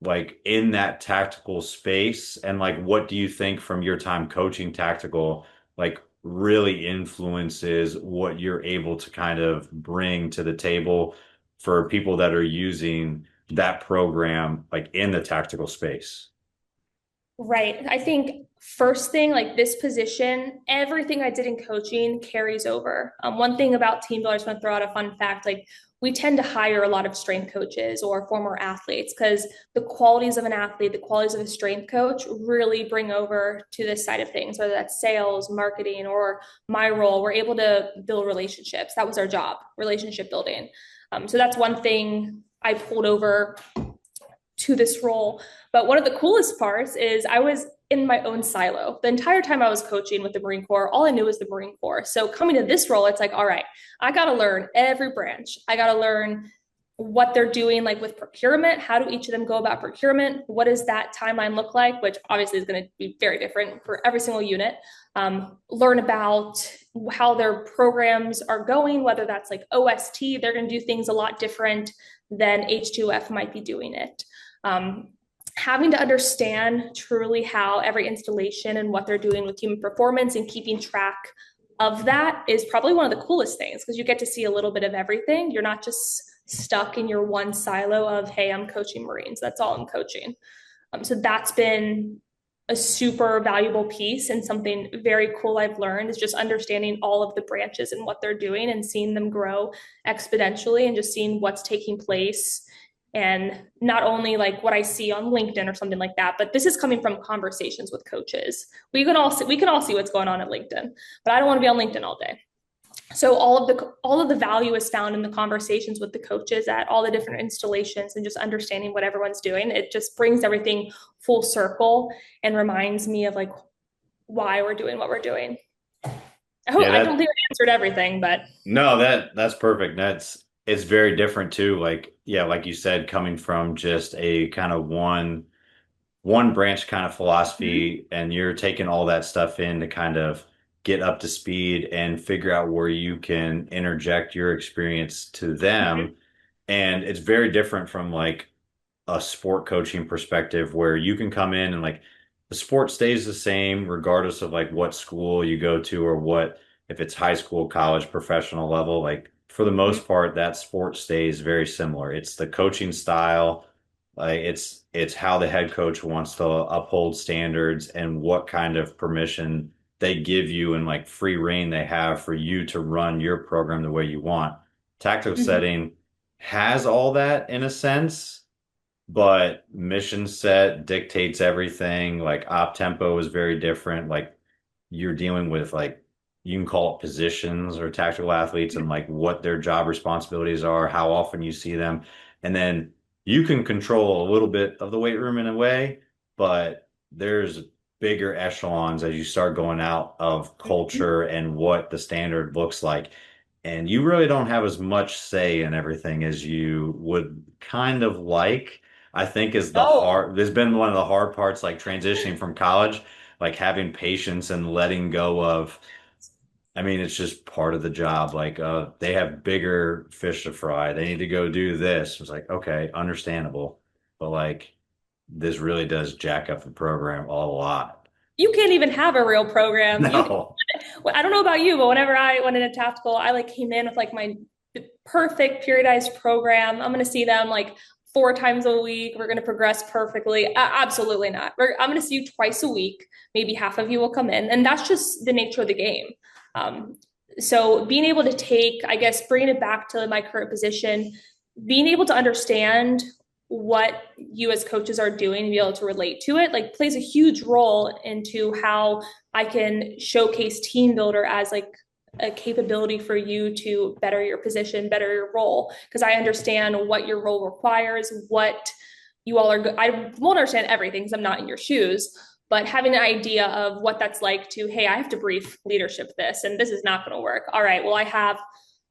like in that tactical space, and like what do you think from your time coaching tactical like really influences what you're able to kind of bring to the table for people that are using that program like in the tactical space? Right. I think first thing, like this position, everything I did in coaching carries over. One thing about TeamBuildr, I just want to throw out a fun fact, like we tend to hire a lot of strength coaches or former athletes because the qualities of an athlete, the qualities of a strength coach really bring over to this side of things, whether that's sales, marketing, or my role. We're able to build relationships. That was our job, relationship building. So that's one thing I pulled over to this role. But one of the coolest parts is I was in my own silo. The entire time I was coaching with the Marine Corps, all I knew was the Marine Corps. So coming to this role, it's like, all right, I got to learn every branch. I got to learn what they're doing, like with procurement. How do each of them go about procurement? What does that timeline look like? Which obviously is going to be very different for every single unit. Learn about how their programs are going, whether that's like OST, they're going to do things a lot different than H2F might be doing it. Um, Having to understand truly how every installation and what they're doing with human performance and keeping track of that is probably one of the coolest things because you get to see a little bit of everything. You're not just stuck in your one silo of, hey, I'm coaching Marines. That's all I'm coaching. So that's been a super valuable piece and something very cool I've learned is just understanding all of the branches and what they're doing and seeing them grow exponentially and just seeing what's taking place and not only like what I see on LinkedIn or something like that, but this is coming from conversations with coaches. We can all see what's going on at LinkedIn, but I don't want to be on LinkedIn all day. So all of the value is found in the conversations with the coaches at all the different installations and just understanding what everyone's doing. It just brings everything full circle and reminds me of like why we're doing what we're doing. Yeah, I don't that think I answered everything, but No, that's perfect. It's very different too. Like, yeah, like you said, coming from just a kind of one branch kind of mm-hmm, philosophy, and you're taking all that stuff in to kind of get up to speed and figure out where you can interject your experience to mm-hmm. them. And it's very different from like a sport coaching perspective where you can come in and like the sport stays the same regardless of like what school you go to or what if it's high school, college, professional level, like for the Mm-hmm. most part that sport stays very similar. It's the coaching style, like it's how the head coach wants to uphold standards and what kind of permission they give you and like free reign they have for you to run your program the way you want. Tactical Mm-hmm. setting has all that in a sense, but mission set dictates everything. Like op tempo is very different. Like you're dealing with like you can call it positions or tactical athletes and like what their job responsibilities are, how often you see them. And then you can control a little bit of the weight room in a way, but there's bigger echelons as you start going out of culture and what the standard looks like. And you really don't have as much say in everything as you would kind of like. I think is Oh, there's been one of the hard parts, like transitioning from college, like having patience and letting go of, I mean, it's just part of the job. Like, they have bigger fish to fry. They need to go do this. It's like, okay, understandable. But like, this really does jack up the program a lot. You can't even have a real program. No. Well, I don't know about you, but whenever I went into tactical, I like came in with like my perfect periodized program. I'm going to see them like 4 times a week. We're going to progress perfectly. Absolutely not. I'm going to see you twice a week. Maybe half of you will come in, and that's just the nature of the game. Um, so being able to take, I guess, bringing it back to my current position, being able to understand what you as coaches are doing and be able to relate to it, like plays a huge role into how I can showcase TeamBuildr as like a capability for you to better your position, better your role, because I understand what your role requires, what you all are. I won't understand everything because I'm not in your shoes, but having an idea of what that's like to, hey, I have to brief leadership this, and this is not going to work. All right, well, I have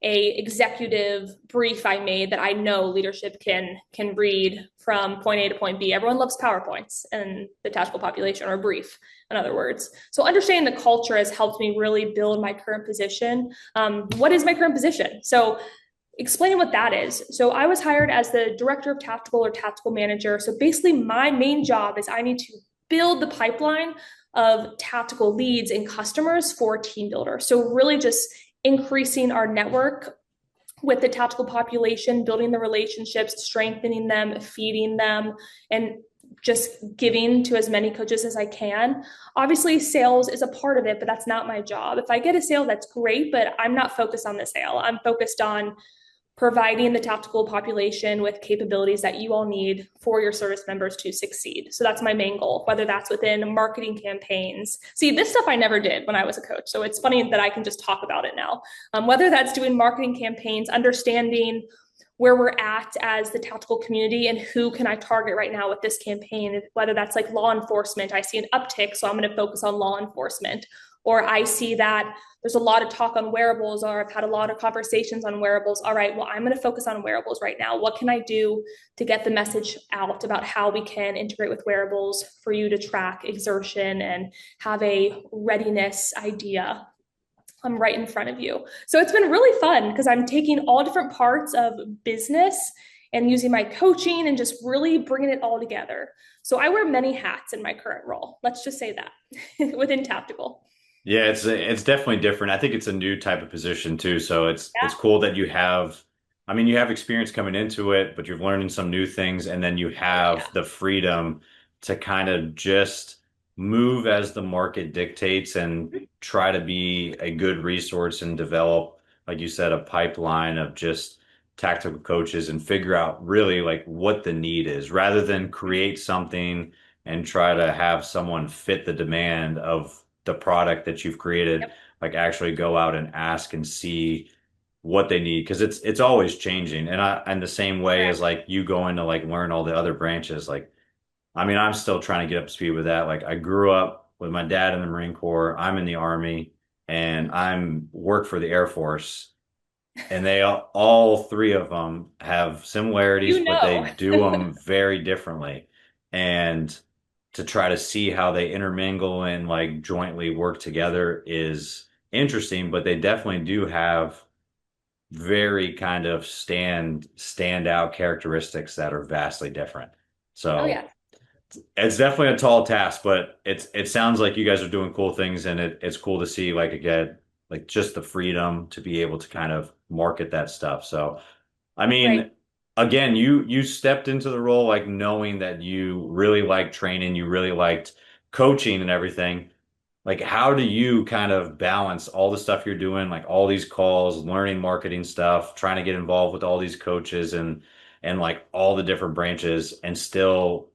a executive brief I made that I know leadership can read from point A to point B. Everyone loves PowerPoints and the tactical population, or brief, in other words. So understanding the culture has helped me really build my current position. What is my current position? So explain what that is. So I was hired as the director of tactical or tactical manager. So basically my main job is I need to build the pipeline of tactical leads and customers for TeamBuildr. So really just increasing our network with the tactical population, building the relationships, strengthening them, feeding them, and just giving to as many coaches as I can. Obviously, sales is a part of it, but that's not my job. If I get a sale, that's great, but I'm not focused on the sale. I'm focused on providing the tactical population with capabilities that you all need for your service members to succeed. So that's my main goal, whether that's within marketing campaigns. See, this stuff I never did when I was a coach. So it's funny that I can just talk about it now. Whether that's doing marketing campaigns, understanding where we're at as the tactical community and who can I target right now with this campaign, whether that's like law enforcement. I see an uptick, so I'm going to focus on law enforcement. Or I see that there's a lot of talk on wearables, or I've had a lot of conversations on wearables. All right, well, I'm going to focus on wearables right now. What can I do to get the message out about how we can integrate with wearables for you to track exertion and have a readiness idea right in front of you? So it's been really fun because I'm taking all different parts of business and using my coaching and just really bringing it all together. So I wear many hats in my current role. Let's just say that within tactical. Yeah, it's definitely different. I think it's a new type of position too. So Yeah. it's cool that you have, I mean, you have experience coming into it, but you're learning some new things, and then you Oh, yeah. have the freedom to kind of just move as the market dictates and try to be a good resource and develop, like you said, a pipeline of just tactical coaches and figure out really like what the need is rather than create something and try to have someone fit the demand of the product that you've created, Yep. like actually go out and ask and see what they need because it's always changing. And the same way as Correct. like you going to like learn all the other branches, like I mean, I'm still trying to get up to speed with that. Like I grew up with my dad in the Marine Corps, I'm in the Army, and I'm work for the Air Force. And they all three of them have similarities, You but they know. do them very differently. And to try to see how they intermingle and like jointly work together is interesting, but they definitely do have very kind of standout characteristics that are vastly different. Oh, So yeah. it's definitely a tall task, but it sounds like you guys are doing cool things, and it's cool to see like again, like just the freedom to be able to kind of market that stuff. So I Right. mean, again, you stepped into the role like knowing that you really liked training, you really liked coaching and everything. Like, how do you kind of balance all the stuff you're doing, like all these calls, learning marketing stuff, trying to get involved with all these coaches and like all the different branches, and still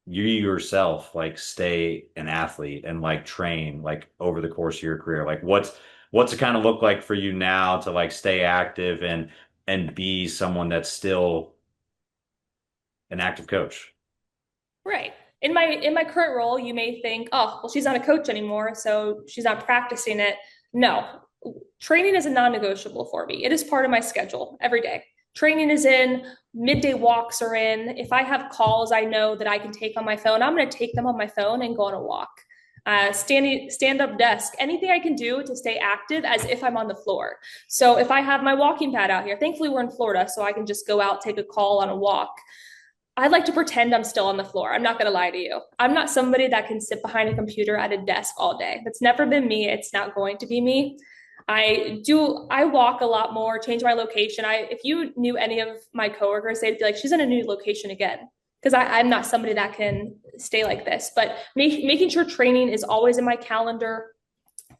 you yourself like stay an athlete and like train like over the course of your career? Like, what's it kind of look like for you now to like stay active and be someone that's still an active coach? Right. In my current role, you may think, oh, well, she's not a coach anymore, so she's not practicing it. No, training is a non-negotiable for me. It is part of my schedule every day. Training is in, midday walks are in. If I have calls I know that I can take on my phone, I'm going to take them on my phone and go on a walk. Stand up desk, anything I can do to stay active as if I'm on the floor. So if I have my walking pad out here, thankfully we're in Florida, so I can just go out, take a call on a walk. I like to pretend I'm still on the floor. I'm not going to lie to you. I'm not somebody that can sit behind a computer at a desk all day. That's never been me. It's not going to be me. I walk a lot more, change my location. If you knew any of my coworkers, they'd be like, she's in a new location again. Because I'm not somebody that can stay like this. But making sure training is always in my calendar,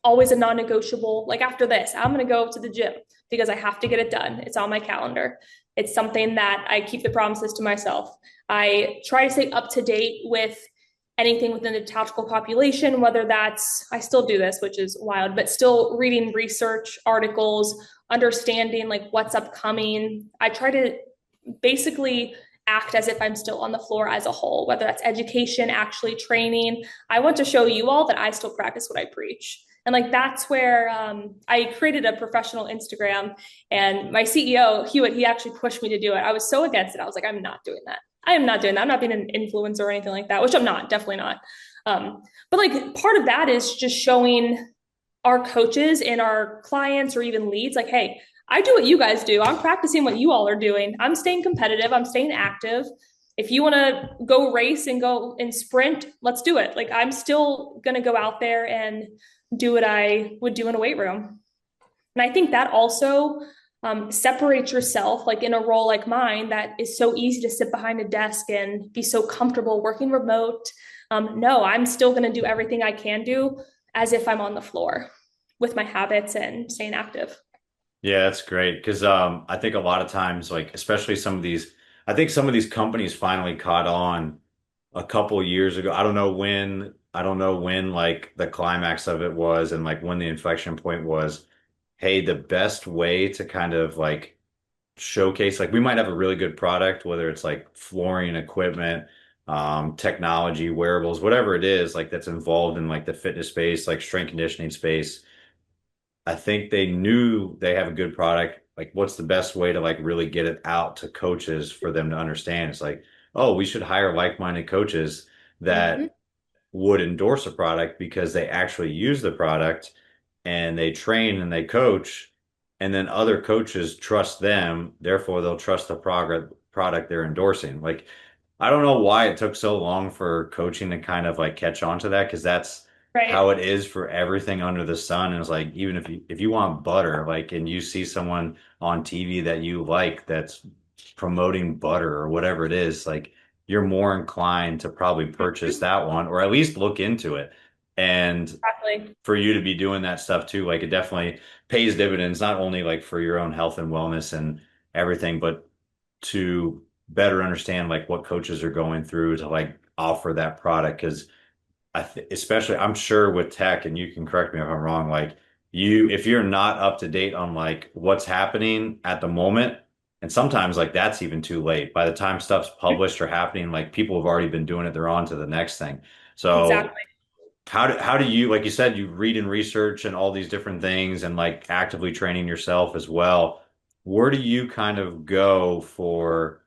always a non-negotiable. Like after this, I'm going to go to the gym because I have to get it done. It's on my calendar. It's something that I keep the promises to myself. I try to stay up to date with anything within the tactical population, whether that's, I still do this, which is wild, but still reading research articles, understanding like what's upcoming. I try to basically act as if I'm still on the floor as a whole, whether that's education, actually training. I want to show you all that I still practice what I preach. And like that's where I created a professional Instagram, and my CEO, Hewitt, he actually pushed me to do it. I was so against it. I was like, I'm not doing that. I am not doing that. I'm not being an influencer or anything like that, which I'm not, definitely not. But like part of that is just showing our coaches and our clients or even leads, like, hey, I do what you guys do. I'm practicing what you all are doing. I'm staying competitive. I'm staying active. If you want to go race and go and sprint, let's do it. Like I'm still going to go out there and do what I would do in a weight room. And I think that also separates yourself, like in a role like mine, that is so easy to sit behind a desk and be so comfortable working remote. No, I'm still going to do everything I can do as if I'm on the floor with my habits and staying active. Yeah, that's great because I think a lot of times, like especially I think some of these companies finally caught on a couple years ago. I don't know when like the climax of it was and like when the inflection point was. Hey, the best way to kind of like showcase, like we might have a really good product, whether it's like flooring equipment, technology, wearables, whatever it is, like that's involved in like the fitness space, like strength conditioning space. I think they knew they have a good product. Like, what's the best way to like really get it out to coaches for them to understand? It's like, oh, we should hire like-minded coaches Mm-hmm. that would endorse a product because they actually use the product and they train and they coach, and then other coaches trust them, therefore they'll trust the product they're endorsing. Like, I don't know why it took so long for coaching to kind of like catch on to that because that's how Right. it is for everything under the sun. And it's like even if you want butter, like and you see someone on TV that you like that's promoting butter or whatever it is, like you're more inclined to probably purchase Mhm. that one or at least look into it. And Exactly. for you to be doing that stuff too, like it definitely pays dividends, not only like for your own health and wellness and everything, but to better understand like what coaches are going through to like offer that product. Because especially I'm sure with tech, and you can correct me if I'm wrong, like if you're not up to date on like what's happening at the moment, and sometimes like that's even too late. By the time stuff's published or happening, like people have already been doing it, they're on to the next thing. So Exactly. how do you, like you said, you read and research and all these different things and like actively training yourself as well. Where do you kind of go for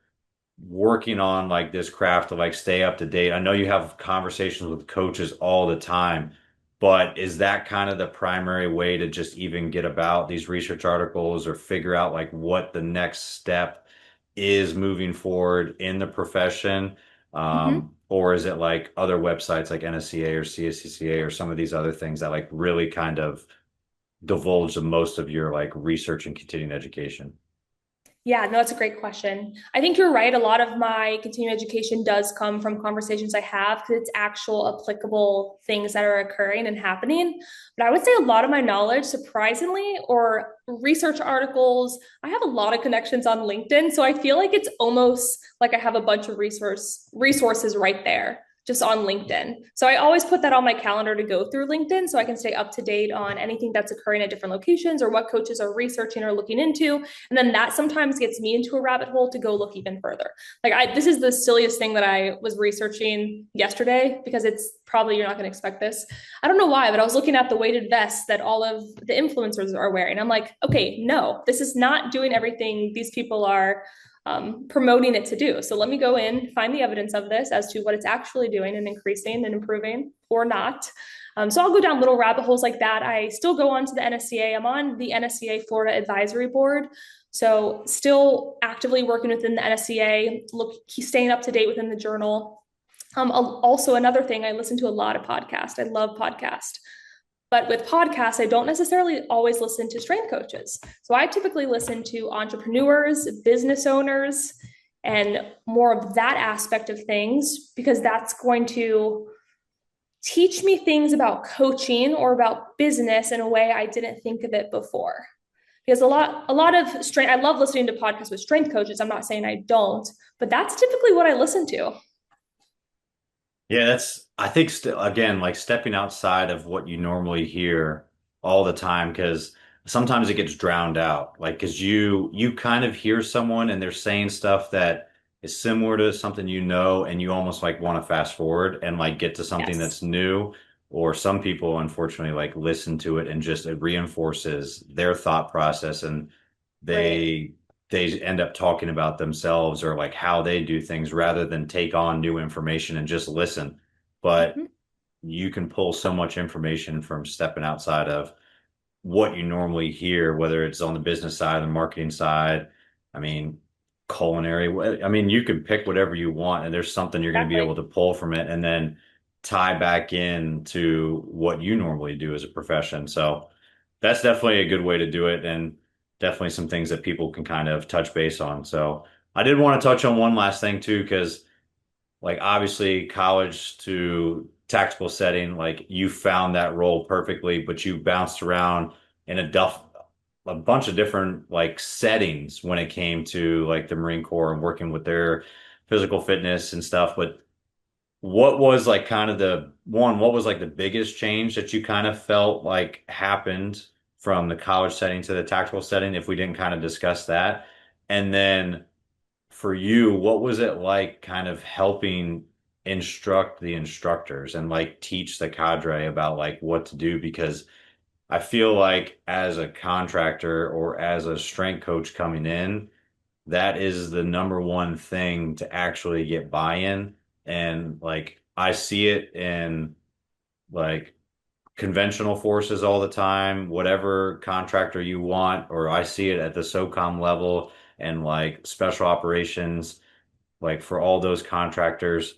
working on like this craft to like stay up to date? I know you have conversations with coaches all the time, but is that kind of the primary way to just even get about these research articles or figure out like what the next step is moving forward in the profession? Mhm. Or is it like other websites like NSCA or CSCCA or some of these other things that like really kind of divulge the most of your like research and continuing education? Yeah, no, that's a great question. I think you're right. A lot of my continuing education does come from conversations I have because it's actual applicable things that are occurring and happening. But I would say a lot of my knowledge, surprisingly, or research articles, I have a lot of connections on LinkedIn. So I feel like it's almost like I have a bunch of resources right there just on LinkedIn. So I always put that on my calendar to go through LinkedIn so I can stay up to date on anything that's occurring at different locations or what coaches are researching or looking into. And then that sometimes gets me into a rabbit hole to go look even further. This is the silliest thing that I was researching yesterday because it's probably, you're not going to expect this. I don't know why, but I was looking at the weighted vests that all of the influencers are wearing. I'm like, okay, no, this is not doing everything these people are promoting it to do. So let me go in, find the evidence of this as to what it's actually doing and increasing and improving or not. So I'll go down little rabbit holes like that. I still go on to the NSCA. I'm on the NSCA Florida Advisory Board. So still actively working within the NSCA, staying up to date within the journal. Also, another thing, I listen to a lot of podcasts. I love podcasts. But with podcasts, I don't necessarily always listen to strength coaches. So I typically listen to entrepreneurs, business owners, and more of that aspect of things, because that's going to teach me things about coaching or about business in a way I didn't think of it before. Because a lot of strength, I love listening to podcasts with strength coaches. I'm not saying I don't, but that's typically what I listen to. Yeah, I think, again, like stepping outside of what you normally hear all the time, because sometimes it gets drowned out. Like, because you kind of hear someone and they're saying stuff that is similar to something and you almost like want to fast forward and like get to something Yes. that's new. Or some people, unfortunately, like listen to it and just it reinforces their thought process, and Right. they they end up talking about themselves or like how they do things rather than take on new information and just listen. But Mhm. you can pull so much information from stepping outside of what you normally hear, whether it's on the business side, the marketing side. I mean, culinary. I mean, you can pick whatever you want, and there's something you're going to be able Exactly. to pull from it and then tie back into what you normally do as a profession. So that's definitely a good way to do it, and definitely some things that people can kind of touch base on. So I did want to touch on one last thing too, because like obviously college to tactical setting, like you found that role perfectly, but you bounced around in a bunch of different like settings when it came to like the Marine Corps and working with their physical fitness and stuff. But what was like kind of what was like the biggest change that you kind of felt like happened from the college setting to the tactical setting, if we didn't kind of discuss that? And then for you, what was it like kind of helping instruct the instructors and like teach the cadre about like what to do? Because I feel like as a contractor or as a strength coach coming in, that is the number one thing to actually get buy-in. And like I see it in like conventional forces all the time, whatever contractor you want, or I see it at the SOCOM level and like special operations, like for all those contractors,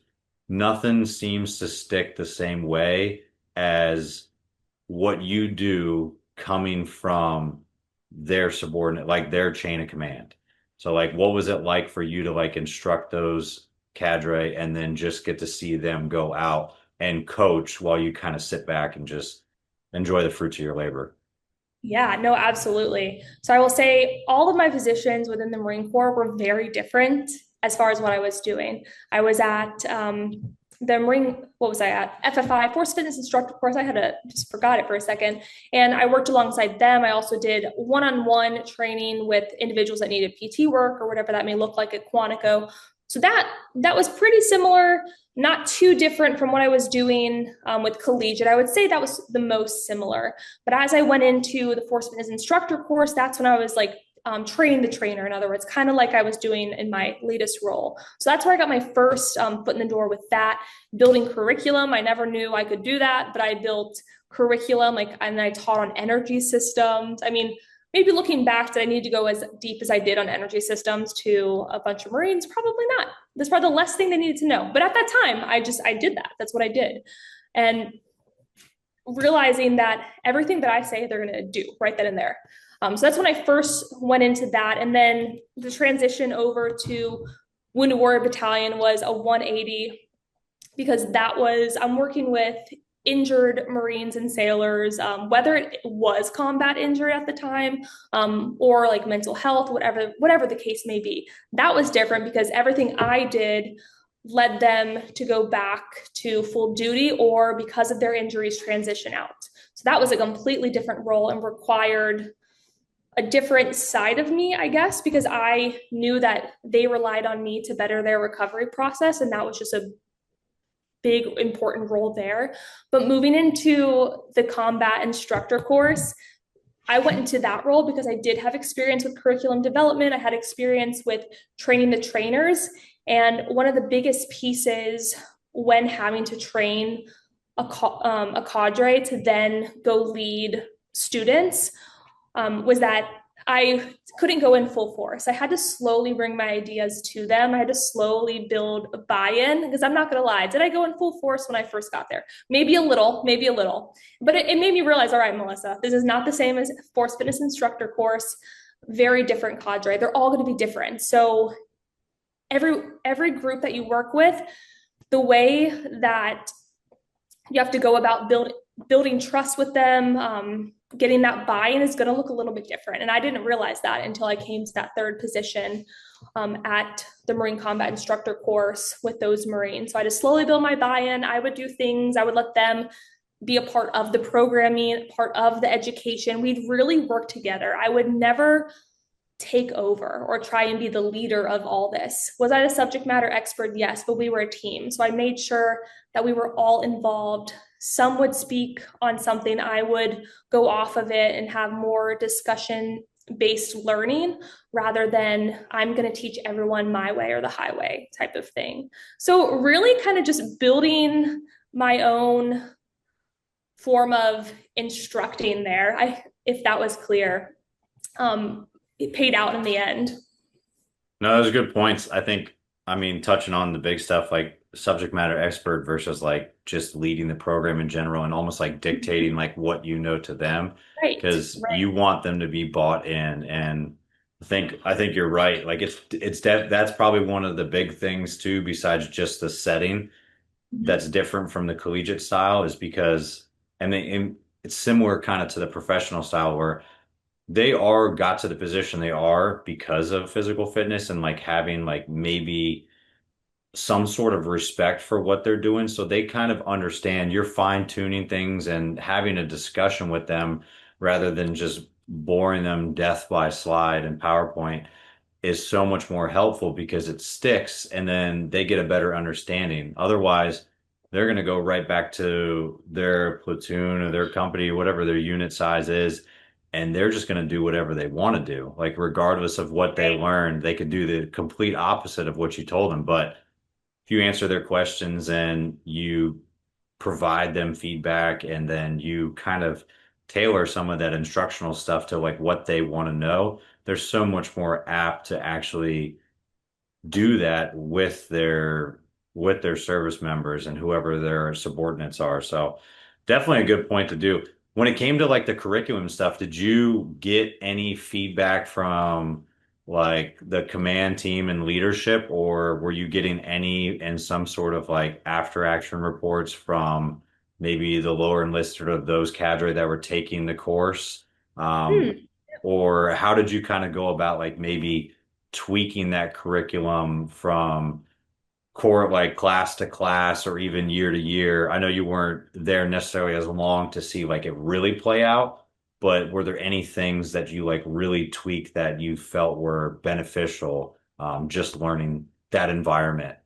nothing seems to stick the same way as what you do coming from their subordinate, like their chain of command. So like what was it like for you to like instruct those cadre and then just get to see them go out and coach while you kind of sit back and just enjoy the fruits of your labor? Yeah, no, absolutely. So I will say all of my positions within the Marine Corps were very different as far as what I was doing. I was at the Marine, what was I at? FFI, Force Fitness Instructor Course. Just forgot it for a second. And I worked alongside them. I also did one-on-one training with individuals that needed PT work or whatever that may look like at Quantico. So that was pretty similar, not too different from what I was doing with collegiate. I would say that was the most similar. But as I went into the Force Fitness Instructor course, that's when I was like training the trainer, in other words, kind of like I was doing in my latest role. So that's where I got my first foot in the door with that, building curriculum. I never knew I could do that, but I built curriculum, and I taught on energy systems. I mean, maybe looking back, did I need to go as deep as I did on energy systems to a bunch of Marines? Probably not. That's probably the less thing they needed to know. But at that time, I did that. That's what I did. And realizing that everything that I say, they're going to do right then and there. So that's when I first went into that. And then the transition over to Wounded Warrior Battalion was a 180, because I'm working with injured Marines and sailors, whether it was combat injury at the time, or like mental health, whatever the case may be. That was different because everything I did led them to go back to full duty, or because of their injuries, transition out. So that was a completely different role and required a different side of me, I guess, because I knew that they relied on me to better their recovery process. And that was just a big, important role there. But moving into the combat instructor course, I went into that role because I did have experience with curriculum development. I had experience with training the trainers. And one of the biggest pieces when having to train a cadre to then go lead students was that I couldn't go in full force. I had to slowly bring my ideas to them. I had to slowly build a buy-in because I'm not going to lie. Did I go in full force when I first got there? Maybe a little, maybe a little. But it made me realize, all right, Melissa, this is not the same as Force Fitness Instructor Course. Very different cadre. They're all going to be different. So every group that you work with, the way that you have to go about building trust with them, getting that buy-in is going to look a little bit different. And I didn't realize that until I came to that third position at the Marine Combat Instructor Course with those Marines. So I just slowly build my buy-in. I would do things, I would let them be a part of the programming, part of the education. We'd really work together. I would never take over or try and be the leader of all this. Was I a subject matter expert? Yes, but we were a team. So I made sure that we were all involved. Some would speak on something, I would go off of it and have more discussion based learning rather than I'm going to teach everyone my way or the highway type of thing. So really kind of just building my own form of instructing there. If that was clear. It paid out in the end. No, those are good points. I mean, touching on the big stuff like subject matter expert versus like just leading the program in general and almost like dictating like what you know to them Right, because right. you want them to be bought in. And I think you're right. Like that's probably one of the big things too, besides just the setting that's different from the collegiate style is because, and it's similar kind of to the professional style where they are got to the position they are because of physical fitness and like having like maybe some sort of respect for what they're doing. So they kind of understand you're fine tuning things and having a discussion with them rather than just boring them death by slide and PowerPoint is so much more helpful because it sticks and then they get a better understanding. Otherwise, they're going to go right back to their platoon or their company, whatever their unit size is, and they're just going to do whatever they want to do. Like, regardless of what they Right. learned, they could do the complete opposite of what you told them. But if you answer their questions and you provide them feedback and then you kind of tailor some of that instructional stuff to like what they want to know, they're so much more apt to actually do that with their service members and whoever their subordinates are. So definitely a good point to do. When it came to like the curriculum stuff, did you get any feedback from like the command team and leadership, or were you getting any and some sort of like after action reports from maybe the lower enlisted or those cadre that were taking the course? Um, Hmm. or how did you kind of go about like maybe tweaking that curriculum from core like class to class or even year to year? I know you weren't there necessarily as long to see like it really play out, but were there any things that you like really tweaked that you felt were beneficial, just learning that environment?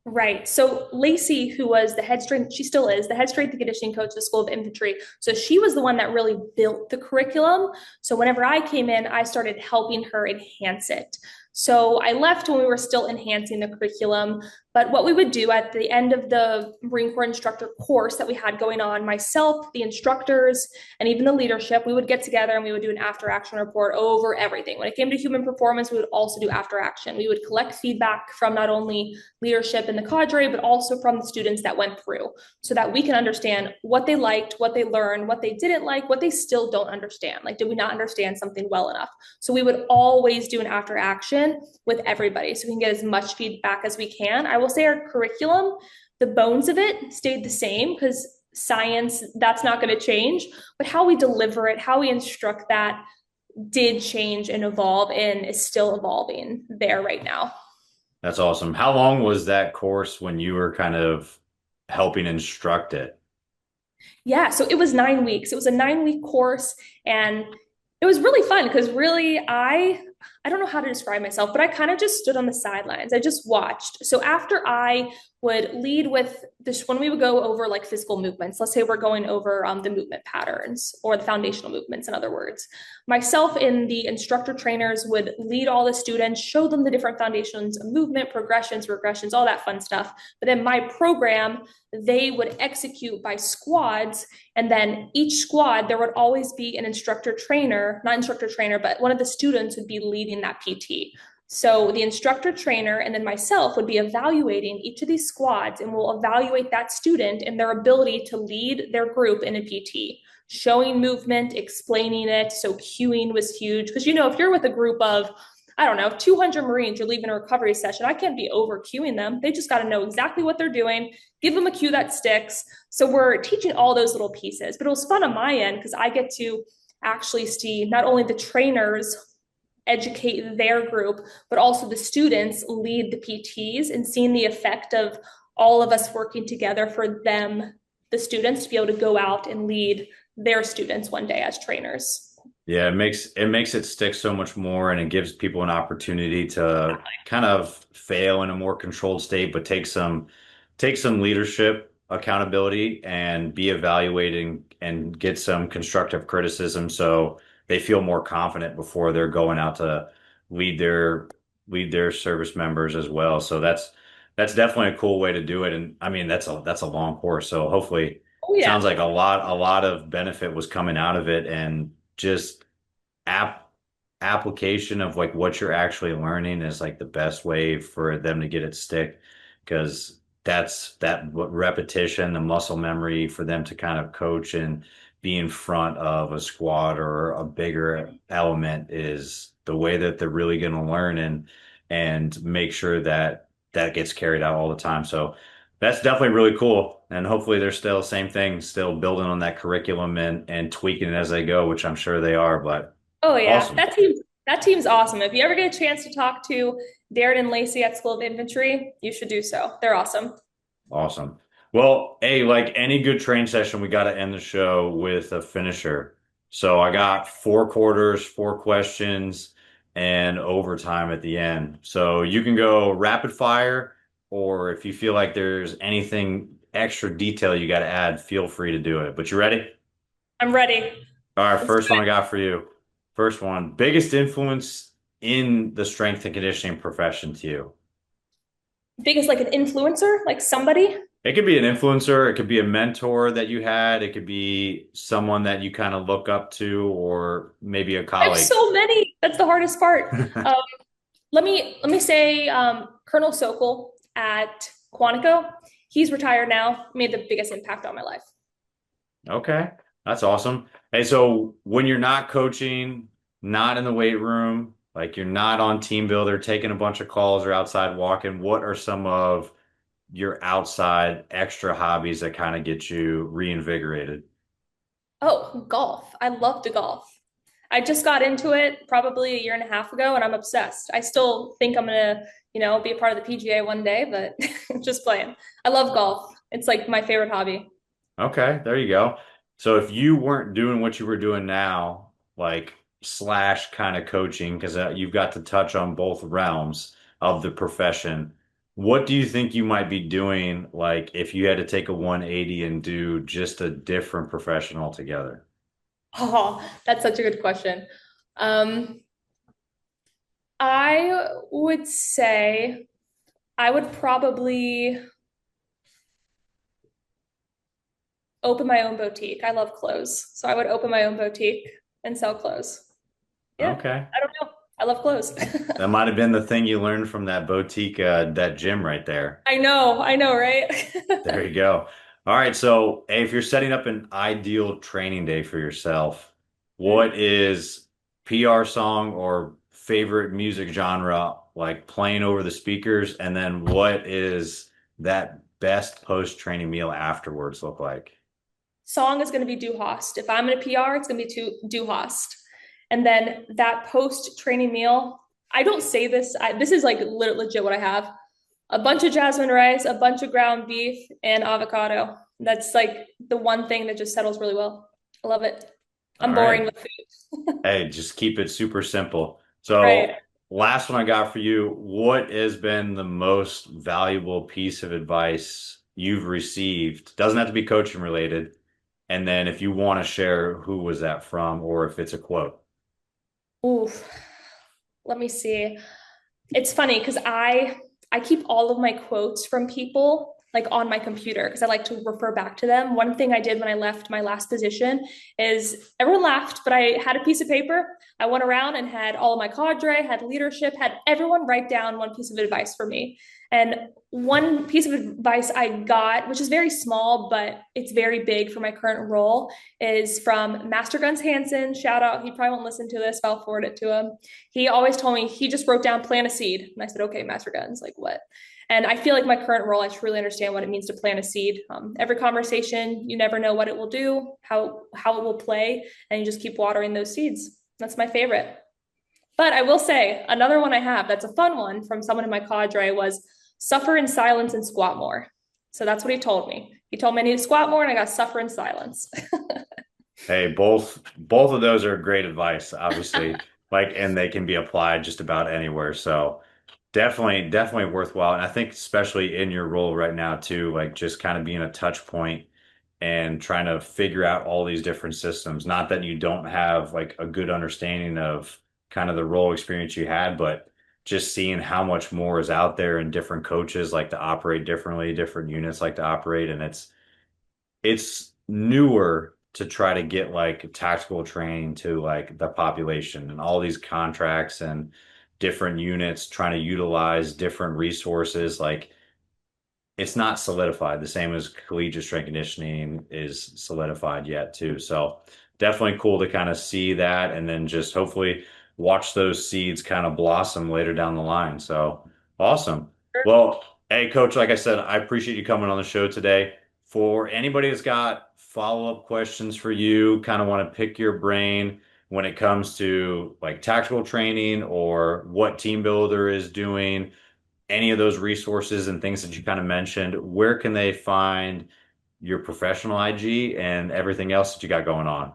Right. So Lacey, who was the head strength, she still is the head strength and conditioning coach at the School of Infantry. So she was the one that really built the curriculum. So whenever I came in, I started helping her enhance it. So I left when we were still enhancing the curriculum. But what we would do at the end of the Marine Corps instructor course that we had going on, myself, the instructors, and even the leadership, we would get together and we would do an after action report over everything. When it came to human performance, we would also do after action. We would collect feedback from not only leadership in the cadre, but also from the students that went through so that we can understand what they liked, what they learned, what they didn't like, what they still don't understand. Like, did we not understand something well enough? So we would always do an after action with everybody so we can get as much feedback as we can. I will say our curriculum, the bones of it stayed the same because science, that's not going to change, but how we deliver it, how we instruct that did change and evolve and is still evolving there right now. That's awesome. How long was that course when you were kind of helping instruct it? Yeah, so it was 9 weeks. It was a 9 week course, and it was really fun because really I I don't know how to describe myself, but I kind of just stood on the sidelines. I just watched. So after I would lead with this, when we would go over like physical movements, let's say we're going over the movement patterns or the foundational movements, in other words, myself and the instructor trainers would lead all the students, show them the different foundations of movement, progressions, regressions, all that fun stuff. But then my program, they would execute by squads. And then each squad, there would always be an instructor trainer, not instructor trainer, but one of the students would be leading that PT. So the instructor trainer and then myself would be evaluating each of these squads, and we'll evaluate that student and their ability to lead their group in a PT, showing movement, explaining it. So cueing was huge because, if you're with a group of, I don't know, 200 Marines, you're leaving a recovery session, I can't be over cueing them. They just got to know exactly what they're doing, give them a cue that sticks. So we're teaching all those little pieces, but it was fun on my end because I get to actually see not only the trainers educate their group, but also the students lead the PTs, and seeing the effect of all of us working together for them, the students, to be able to go out and lead their students one day as trainers. Yeah, it makes it stick so much more, and it gives people an opportunity to kind of fail in a more controlled state, but take some leadership accountability and be evaluating and get some constructive criticism so they feel more confident before they're going out to lead their lead their service members as well. So that's definitely a cool way to do it. And I mean that's a long course. So hopefully Oh yeah. sounds like a lot of benefit was coming out of it, and just app application of like what you're actually learning is like the best way for them to get it stick, because that repetition, the muscle memory for them to kind of coach and be in front of a squad or a bigger element is the way that they're really going to learn and make sure that that gets carried out all the time. So that's definitely really cool. And hopefully they're still same thing, still building on that curriculum and tweaking it as they go, which I'm sure they are, but Oh yeah, awesome. that team's awesome. If you ever get a chance to talk to Darren and Lacey at School of Infantry, you should do so. They're awesome. Awesome. Well, hey, like any good train session, we got to end the show with a finisher. So I got 4 quarters, 4 questions, and overtime at the end. So you can go rapid fire, or if you feel like there's anything extra detail you got to add, feel free to do it. But you ready? I'm ready. All right, Let's do first one I it. got for you. First one, biggest influence in the strength and conditioning profession to you? Biggest like an influencer, like somebody. It could be an influencer, it could be a mentor that you had, it could be someone that you kind of look up to, or maybe a I have colleague. so many. That's the hardest part. Um, let me say Colonel Sokol at Quantico. He's retired now. Made the biggest impact on my life. Okay, that's awesome. Hey, so when you're not coaching, not in the weight room, like you're not on TeamBuildr, taking a bunch of calls or outside walking, what are some of your outside extra hobbies that kind of get you reinvigorated? Oh, golf. I love to golf. I just got into it probably a year and a half ago, and I'm obsessed. I still think I'm gonna, be a part of the PGA one day, but just playing. I love golf. It's like my favorite hobby. Okay, there you go. So if you weren't doing what you were doing now, like slash kind of coaching, because you've got to touch on both realms of the profession, what do you think you might be doing, like if you had to take a 180 and do just a different profession altogether? Oh, that's such a good question. Um, I would say I would probably open my own boutique. I love clothes. So I would open my own boutique and sell clothes. Yeah, Okay. I don't know. I love clothes. That might have been the thing you learned from that boutique, that gym right there. I know, right? There you go. All right. So, hey, if you're setting up an ideal training day for yourself, what is PR song or favorite music genre like playing over the speakers? And then what is that best post-training meal afterwards look like? Song is going to be Du Hast. If I'm in a PR, it's going to be Du Hast. And then that post training meal, I don't say this, this is like legit what I have. A bunch of jasmine rice, a bunch of ground beef, and avocado. That's like the one thing that just settles really well. I love it. All I'm boring right. with food. Hey, just keep it super simple. Right. So last one I got for you. What has been the most valuable piece of advice you've received? Doesn't have to be coaching related. And then if you want to share, who was that from, or if it's a quote. Oof. Let me see. It's funny because I keep all of my quotes from people like on my computer because I like to refer back to them. One thing I did when I left my last position is everyone laughed, but I had a piece of paper. I went around and had all of my cadre, had leadership, had everyone write down one piece of advice for me. And one piece of advice I got, which is very small, but it's very big for my current role, is from Master Guns Hansen. Shout out. He probably won't listen to this, but I'll forward it to him. He always told me, he just wrote down plant a seed. And I said, okay, Master Guns, like what? And I feel like my current role, I truly understand what it means to plant a seed. Every conversation, you never know what it will do, how it will play, and you just keep watering those seeds. That's my favorite. But I will say, another one I have that's a fun one from someone in my cadre was suffer in silence and squat more. So that's what he told me. He told me I need to squat more and I got to suffer in silence. Hey, both of those are great advice, obviously. And they can be applied just about anywhere. So definitely worthwhile. And I think especially in your role right now too, like just kind of being a touch point and trying to figure out all these different systems. Not that you don't have like a good understanding of kind of the role experience you had, but just seeing how much more is out there and different coaches like to operate differently, different units like to operate. And it's newer to try to get like tactical training to like the population and all these contracts and different units trying to utilize different resources. Like it's not solidified the same as collegiate strength conditioning is solidified yet too. So definitely cool to kind of see that and then just hopefully watch those seeds kind of blossom later down the line. So awesome. Well, hey coach, like I said, I appreciate you coming on the show today. For anybody that's got follow-up questions for you, kind of want to pick your brain when it comes to like tactical training or what TeamBuildr is doing, any of those resources and things that you kind of mentioned, where can they find your professional IG and everything else that you got going on?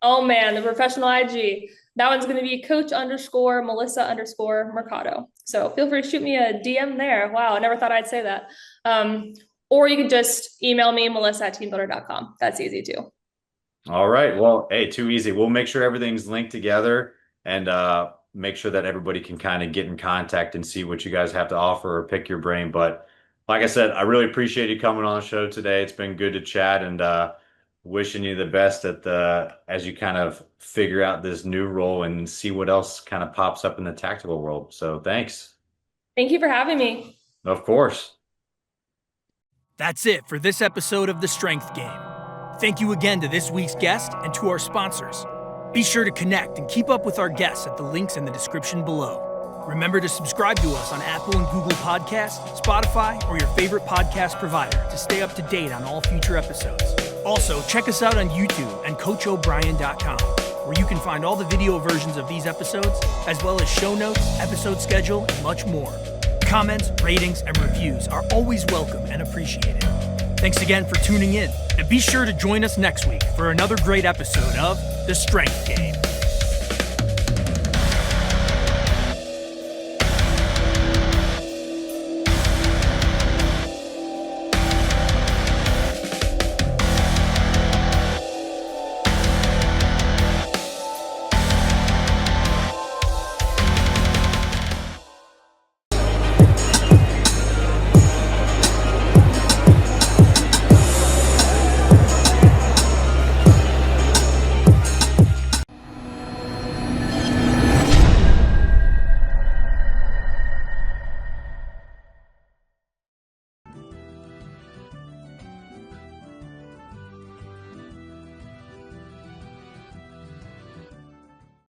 Oh man, the professional IG. That one's going to be coach_Melissa_Mercado. So feel free to shoot me a DM there. Wow, I never thought I'd say that. Or you can just email me, melissa@teambuildr.com. That's easy too. All right. Well, hey, too easy. We'll make sure everything's linked together and make sure that everybody can kind of get in contact and see what you guys have to offer or pick your brain. But like I said, I really appreciate you coming on the show today. It's been good to chat and wishing you the best as you kind of figure out this new role and see what else kind of pops up in the tactical world. So thanks. Thank you for having me. Of course. That's it for this episode of The Strength Game. Thank you again to this week's guest and to our sponsors. Be sure to connect and keep up with our guests at the links in the description below. Remember to subscribe to us on Apple and Google Podcasts, Spotify, or your favorite podcast provider to stay up to date on all future episodes. Also, check us out on YouTube and CoachO'Brien.com, where you can find all the video versions of these episodes, as well as show notes, episode schedule, and much more. Comments, ratings, and reviews are always welcome and appreciated. Thanks again for tuning in, and be sure to join us next week for another great episode of The Strength Game.